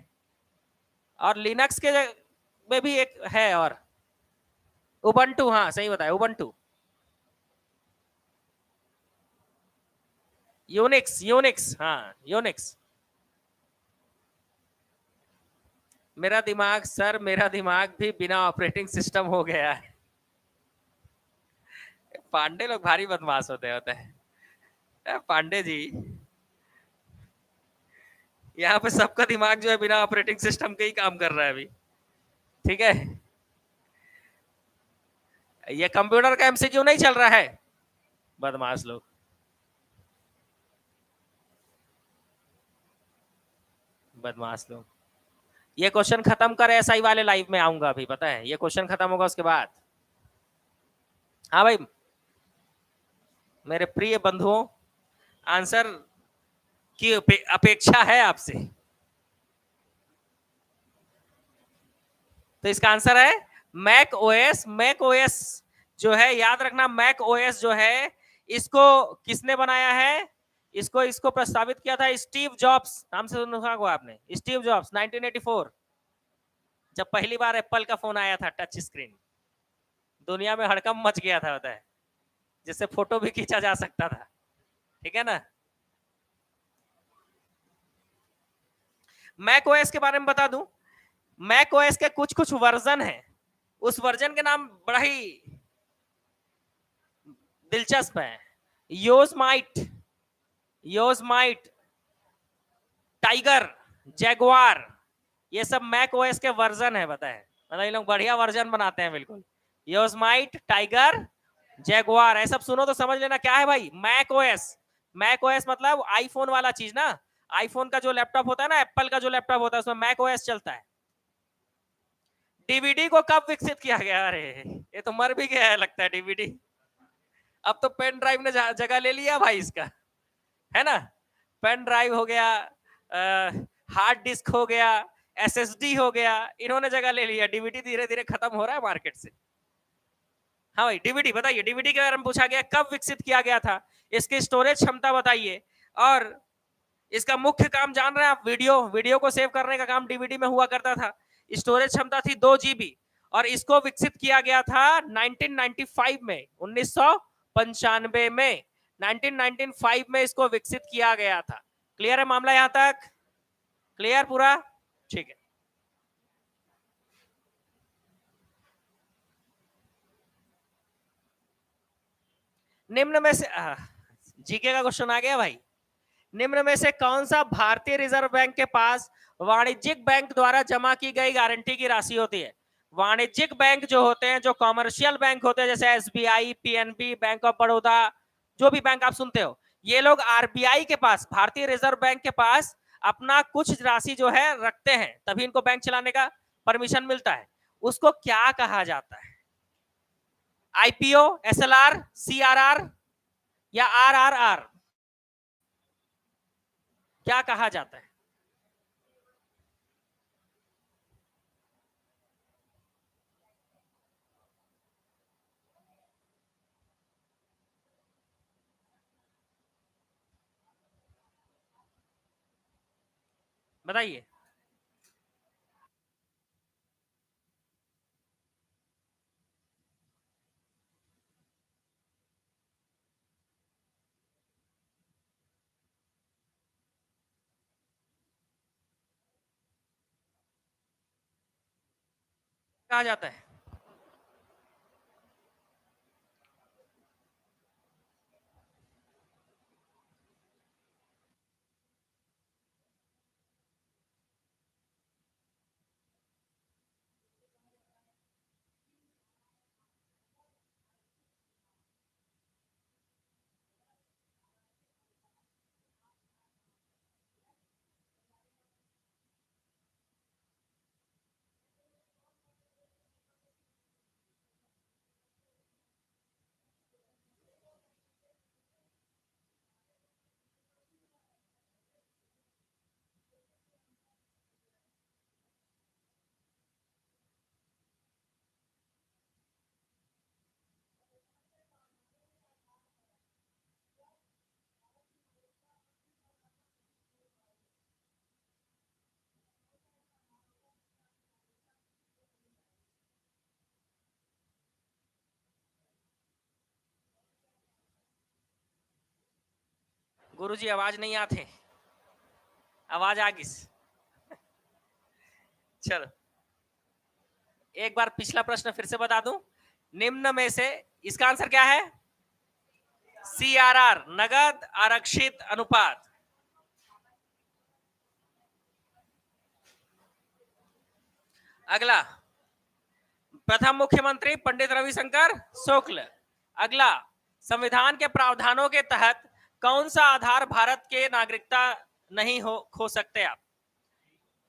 और लिनक्स के में भी एक है, और उबंटू, हाँ सही बताया, उबंटू। यूनिक्स, यूनिक्स, हाँ यूनिक्स। मेरा दिमाग सर, मेरा दिमाग भी बिना ऑपरेटिंग सिस्टम हो गया है। पांडे लोग भारी बदमाश होते हैं। पांडे जी, यहाँ पे सबका दिमाग जो है बिना ऑपरेटिंग सिस्टम के ही काम कर रहा है अभी। ठीक है, ये कंप्यूटर का एमसीक्यू नहीं चल रहा है, बदमाश लोग। बदमाश लोग। ये क्वेश्चन खत्म कर, एसआई वाले लाइव में आऊंगा अभी, पता है, ये क्वेश्चन खत्म होगा उसके बाद। हाँ भाई, मेरे प्रिय बंधुओं, आंसर की अपेक्षा है आपसे। तो इसका आंसर है मैक ओएस। मैक ओएस जो है, याद रखना, मैक ओएस जो है, इसको किसने बनाया है? इसको इसको प्रस्तावित किया था स्टीव जॉब्स, नाम से सुना होगा आपने, स्टीव जॉब्स, 1984, जब पहली बार एप्पल का फोन आया था, टच स्क्रीन। दुनिया में हड़कंप मच गया था, होता है, जिससे फोटो भी खींचा जा सकता था। ठीक है ना। मैक ओएस के बारे में बता दूं, मैक ओएस के कुछ कुछ वर्जन है, उस वर्जन के नाम बड़ा ही दिलचस्प है। योजमाइट, योजमाइट, टाइगर, जैगवार, ये सब मैक ओएस के वर्जन है, पता है, मतलब ये लोग बढ़िया वर्जन बनाते हैं बिल्कुल। योजमाइट, टाइगर, जैगवार, ये सब सुनो तो समझ लेना क्या है भाई, मैक ओएस। मैक ओएस मतलब आईफोन वाला चीज ना, आईफोन का जो लैपटॉप होता है ना, एप्पल का जो लैपटॉप होता है, उसमें मैक ओएस चलता है। डीवीडी को कब विकसित किया गया? अरे ये तो मर भी गया है लगता है डीवीडी। अब तो पेन ड्राइव ने जगह ले लिया भाई इसका, है ना। पेन ड्राइव हो गया, हार्ड डिस्क हो गया, एसएसडी हो गया, इन्होंने जगह ले लिया। डीवीडी धीरे धीरे खत्म हो रहा है मार्केट से। हाँ भाई, डीवीडी बताइए, डीवीडी के बारे में पूछा गया, कब विकसित किया गया था, इसकी स्टोरेज क्षमता बताइए, और इसका मुख्य काम जान रहे हैं आप? वीडियो, वीडियो को सेव करने का काम डीवीडी में हुआ करता था। स्टोरेज क्षमता थी 2 GB, और इसको विकसित किया गया था 1995 में, 1995 में, 1995 में इसको विकसित किया गया था। क्लियर है मामला यहां तक? क्लियर पूरा? ठीक है। निम्न में से जीके का क्वेश्चन आ गया भाई। निम्न में से कौन सा भारतीय रिजर्व बैंक के पास वाणिज्यिक बैंक द्वारा जमा की गई गारंटी की राशि होती है? वाणिज्यिक बैंक जो होते हैं, जो कॉमर्शियल बैंक होते हैं, जैसे SBI, PNB, bank of Baroda, जो भी बैंक आप सुनते हो, ये लोग आरबीआई के पास, भारतीय रिजर्व बैंक के पास अपना कुछ राशि जो है रखते हैं, तभी इनको बैंक चलाने का परमिशन मिलता है। उसको क्या कहा जाता है? आईपीओ, एसएलआर, सीआरआर, या आरआरआर? क्या कहा जाता है? बताइए। कहा जाता है? गुरुजी आवाज नहीं आते, आवाज आ गई। चलो एक बार पिछला प्रश्न फिर से बता दूं, निम्न में से इसका आंसर क्या है? CRR, नगद आरक्षित अनुपात। अगला, प्रथम मुख्यमंत्री पंडित रविशंकर शुक्ल। अगला, संविधान के प्रावधानों के तहत कौन सा आधार भारत के नागरिकता नहीं खो सकते आप?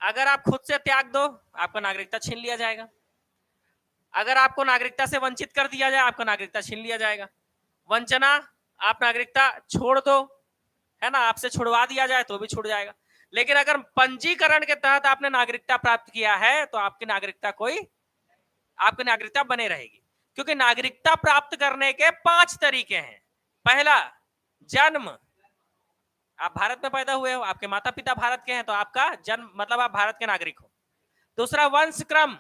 अगर आप खुद से त्याग दो, आपका नागरिकता छीन लिया जाएगा। अगर आपको नागरिकता से वंचित कर दिया जाए, आपका नागरिकता छीन लिया जाएगा। वंचना, आप नागरिकता छोड़ दो, है ना, आपसे छुड़वा दिया जाए तो भी छूट जाएगा। लेकिन अगर पंजीकरण के तहत आपने नागरिकता प्राप्त किया है तो आपकी नागरिकता बने रहेगी। क्योंकि नागरिकता प्राप्त करने के 5 तरीके हैं। पहला, जन्म, आप भारत में पैदा हुए हो, आपके माता पिता भारत के हैं तो आपका जन्म मतलब आप भारत के नागरिक हो। दूसरा, वंश क्रम,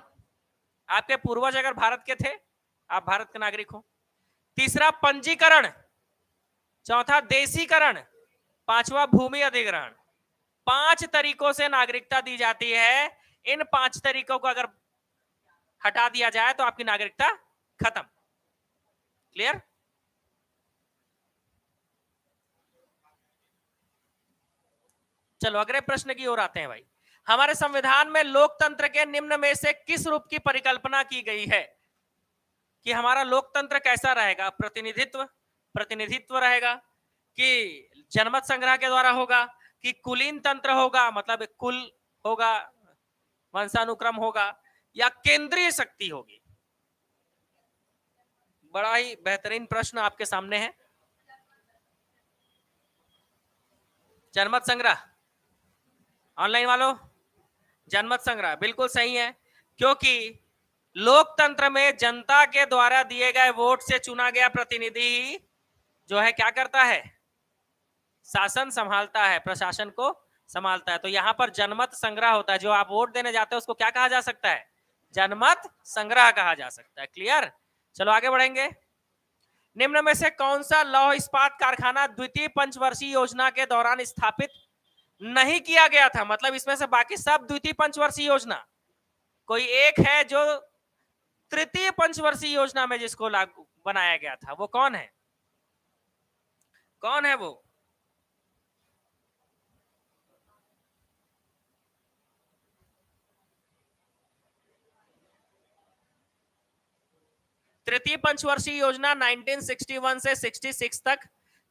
आपके पूर्वज अगर भारत के थे, आप भारत के नागरिक हो। तीसरा, पंजीकरण। चौथा, देशीकरण। पांचवा, भूमि अधिग्रहण। 5 तरीकों से नागरिकता दी जाती है। इन 5 तरीकों को अगर हटा दिया जाए तो आपकी नागरिकता खत्म। क्लियर? चलो अगले प्रश्न की ओर आते हैं भाई। हमारे संविधान में लोकतंत्र के निम्न में से किस रूप की परिकल्पना की गई है? कि हमारा लोकतंत्र कैसा रहेगा? प्रतिनिधित्व रहेगा, कि जनमत संग्रह के द्वारा होगा, कि कुलीन तंत्र होगा, मतलब कुल होगा, वंशानुक्रम होगा, या केंद्रीय शक्ति होगी? बड़ा ही बेहतरीन प्रश्न आपके सामने है। जनमत संग्रह, ऑनलाइन वालों, जनमत संग्रह बिल्कुल सही है। क्योंकि लोकतंत्र में जनता के द्वारा दिए गए वोट से चुना गया प्रतिनिधि ही जो है क्या करता है? शासन संभालता है, प्रशासन को संभालता है। तो यहां पर जनमत संग्रह होता है। जो आप वोट देने जाते हैं उसको क्या कहा जा सकता है? जनमत संग्रह कहा जा सकता है। क्लियर? चलो आगे बढ़ेंगे। निम्न में से कौन सा लौह इस्पात कारखाना द्वितीय पंचवर्षीय योजना के दौरान स्थापित नहीं किया गया था? मतलब इसमें से बाकी सब द्वितीय पंचवर्षीय योजना, कोई एक है जो तृतीय पंचवर्षीय योजना में जिसको लागू बनाया गया था, वो कौन है? कौन है वो? तृतीय पंचवर्षीय योजना 1961 से 66 तक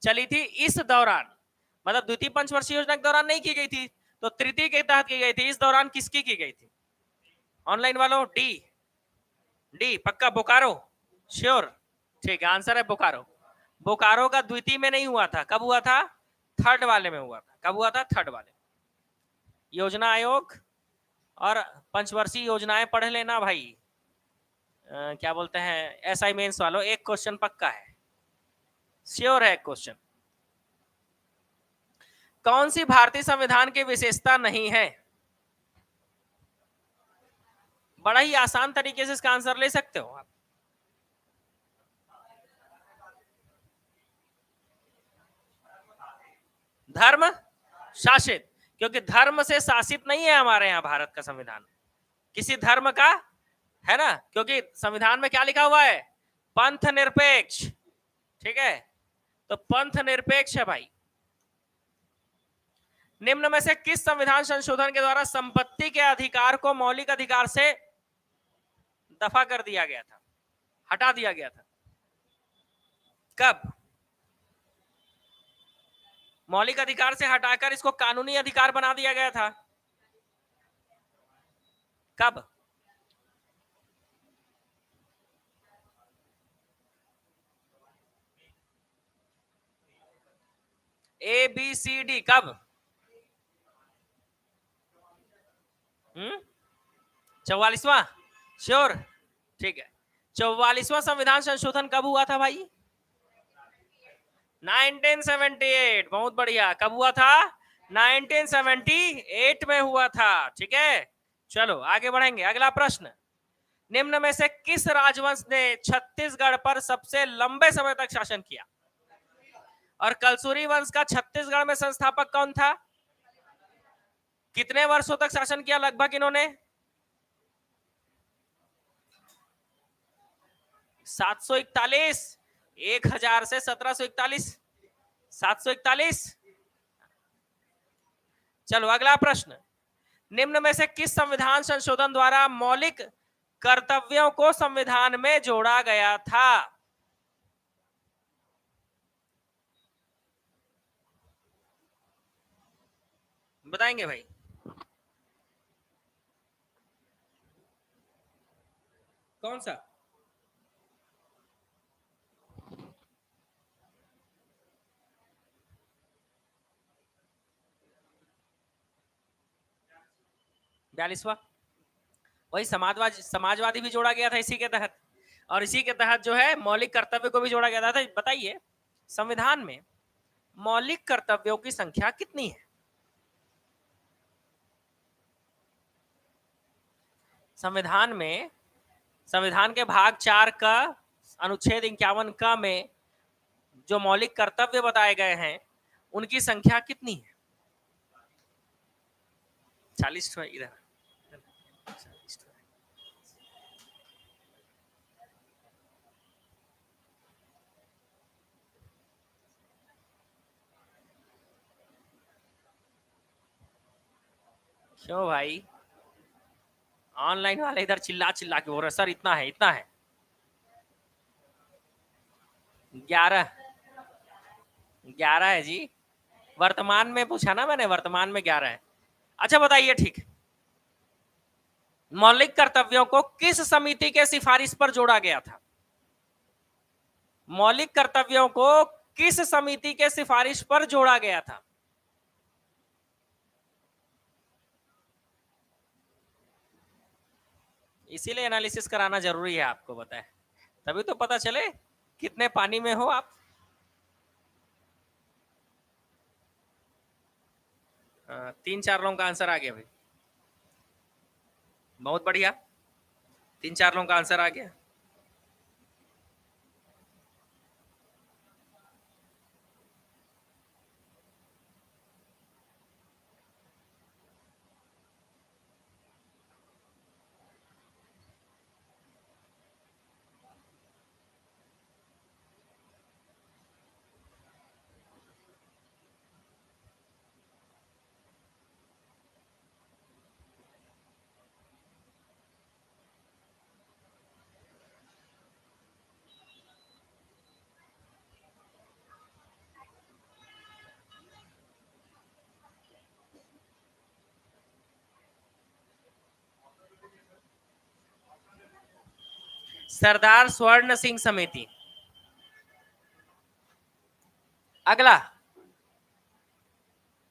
चली थी। इस दौरान, मतलब द्वितीय पंचवर्षीय योजना के दौरान नहीं की गई थी, तो तृतीय के तहत की गई थी। इस दौरान किसकी की गई थी? ऑनलाइन वालों, डी पक्का? बोकारो? श्योर? ठीक है, आंसर है बोकारो। बोकारो का द्वितीय में नहीं हुआ था, कब हुआ था? थर्ड वाले में हुआ था। कब हुआ था? थर्ड वाले। योजना आयोग और पंचवर्षीय योजनाएं पढ़ लेना भाई। क्या बोलते हैं, एसआई मेंस वालों, एक क्वेश्चन पक्का है, श्योर है क्वेश्चन। कौन सी भारतीय संविधान की विशेषता नहीं है? बड़ा ही आसान तरीके से इसका आंसर ले सकते हो आप। धर्म शासित, क्योंकि धर्म से शासित नहीं है हमारे यहाँ भारत का संविधान, किसी धर्म का, है ना। क्योंकि संविधान में क्या लिखा हुआ है? पंथ निरपेक्ष। ठीक है, तो पंथ निरपेक्ष है भाई। निम्न में से किस संविधान संशोधन के द्वारा संपत्ति के अधिकार को मौलिक अधिकार से दफा कर दिया गया था, हटा दिया गया था? कब? मौलिक अधिकार से हटाकर इसको कानूनी अधिकार बना दिया गया था। कब? ABCD कब? 44वां? श्योर? ठीक है, 44वां संविधान संशोधन कब हुआ था भाई? 1978। बहुत बढ़िया। कब हुआ था? 1978 में हुआ था। ठीक है, चलो आगे बढ़ेंगे। अगला प्रश्न, निम्न में से किस राजवंश ने छत्तीसगढ़ पर सबसे लंबे समय तक शासन किया? और कलसुरी वंश का छत्तीसगढ़ में संस्थापक कौन था? कितने वर्षों तक शासन किया लगभग इन्होंने? 741। 1000 से 1741, 741। चलो अगला प्रश्न, निम्न में से किस संविधान संशोधन द्वारा मौलिक कर्तव्यों को संविधान में जोड़ा गया था? बताएंगे भाई? कौन सा? बयालीसवा। वही समाजवादी भी जोड़ा गया था इसी के तहत, और इसी के तहत जो है मौलिक कर्तव्य को भी जोड़ा गया था। बताइए संविधान में मौलिक कर्तव्यों की संख्या कितनी है? संविधान में, संविधान के भाग 4 का अनुच्छेद 51 का में जो मौलिक कर्तव्य बताए गए हैं उनकी संख्या कितनी है? 40 है इधर। क्यों भाई? ऑनलाइन वाले इधर चिल्ला चिल्ला के बोल रहे सर इतना है, इतना है। 11। 11 है जी, वर्तमान में पूछा ना मैंने, वर्तमान में 11 है। अच्छा बताइए, ठीक, मौलिक कर्तव्यों को किस समिति के सिफारिश पर जोड़ा गया था? मौलिक कर्तव्यों को किस समिति के सिफारिश पर जोड़ा गया था? इसीलिए एनालिसिस कराना जरूरी है, आपको बताए तभी तो पता चले कितने पानी में हो आप। तीन चार लोगों का आंसर आ गया भाई, बहुत बढ़िया, 3-4 लोगों का आंसर आ गया। सरदार स्वर्ण सिंह समिति। अगला,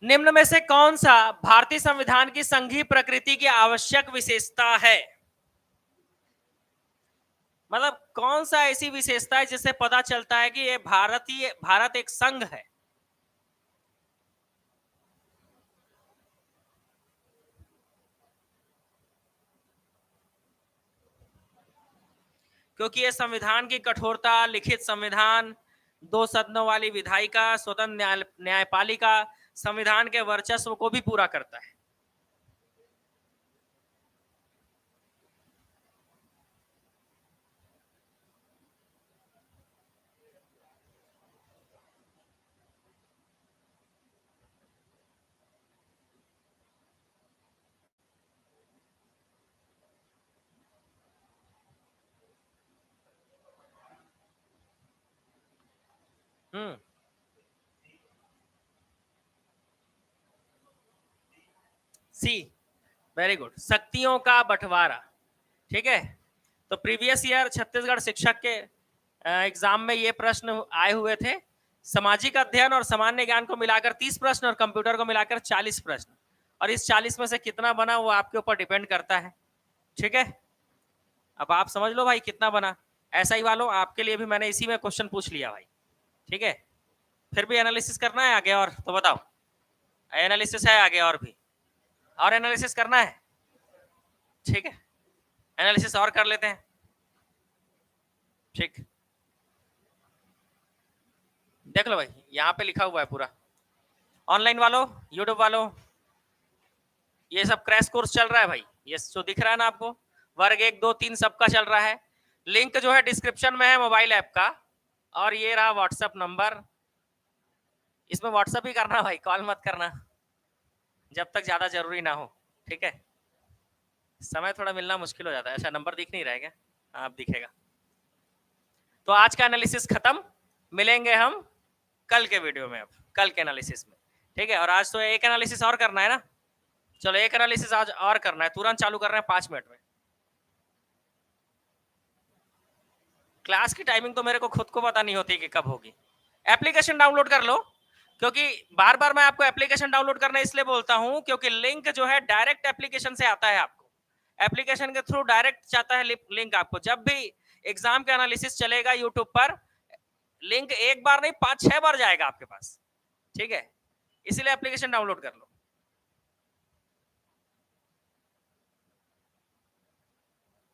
निम्न में से कौन सा भारतीय संविधान की संघीय प्रकृति की आवश्यक विशेषता है? मतलब कौन सा ऐसी विशेषता है जिससे पता चलता है कि ये भारत एक संघ है? क्योंकि ये संविधान की कठोरता, लिखित संविधान, 2 सदनों वाली विधायिका, स्वतंत्र न्यायपालिका, संविधान के वर्चस्व को भी पूरा करता है। सी, वेरी गुड, शक्तियों का बंटवारा। ठीक है, तो प्रीवियस ईयर छत्तीसगढ़ शिक्षक के एग्जाम में ये प्रश्न आए हुए थे। सामाजिक अध्ययन और सामान्य ज्ञान को मिलाकर 30 प्रश्न और कंप्यूटर को मिलाकर 40 प्रश्न, और इस 40 में से कितना बना वो आपके ऊपर डिपेंड करता है। ठीक है, अब आप समझ लो भाई कितना बना। ऐसा ही वालों आपके लिए भी मैंने इसी में क्वेश्चन पूछ लिया भाई। ठीक है, फिर भी एनालिसिस करना है आगे, और तो बताओ, एनालिसिस है आगे और भी, और एनालिसिस करना है? ठीक है, एनालिसिस और कर लेते हैं। ठीक, देख लो भाई, यहाँ पे लिखा हुआ है पूरा। ऑनलाइन वालों, यूट्यूब वालों, ये सब क्रैश कोर्स चल रहा है भाई, ये जो दिख रहा है ना आपको, वर्ग 1 2 3 सबका चल रहा है। लिंक जो है डिस्क्रिप्शन में है मोबाइल ऐप का, और ये रहा व्हाट्सएप नंबर। इसमें व्हाट्सएप ही करना भाई, कॉल मत करना जब तक ज्यादा जरूरी ना हो, ठीक है। समय थोड़ा मिलना मुश्किल हो जाता है। अच्छा, नंबर दिख नहीं रहा है क्या? आप दिखेगा। तो आज का एनालिसिस खत्म, मिलेंगे हम कल के वीडियो में, अब कल के एनालिसिस में, ठीक है। और आज तो एक एनालिसिस और करना है ना, चलो एक एनालिसिस आज और करना है, तुरंत चालू कर रहे हैं 5 मिनट में। क्लास की टाइमिंग तो मेरे को खुद को पता नहीं होती कि कब होगी। एप्लीकेशन डाउनलोड कर लो, क्योंकि बार बार मैं आपको एप्लीकेशन डाउनलोड करना इसलिए बोलता हूं क्योंकि लिंक जो है डायरेक्ट एप्लीकेशन से आता है आपको, एप्लीकेशन के थ्रू डायरेक्ट जाता है लिंक आपको। जब भी एग्जाम का एनालिसिस चलेगा यूट्यूब पर, लिंक एक बार नहीं 5-6 बार जाएगा आपके पास, ठीक है। इसीलिए एप्लीकेशन डाउनलोड कर लो।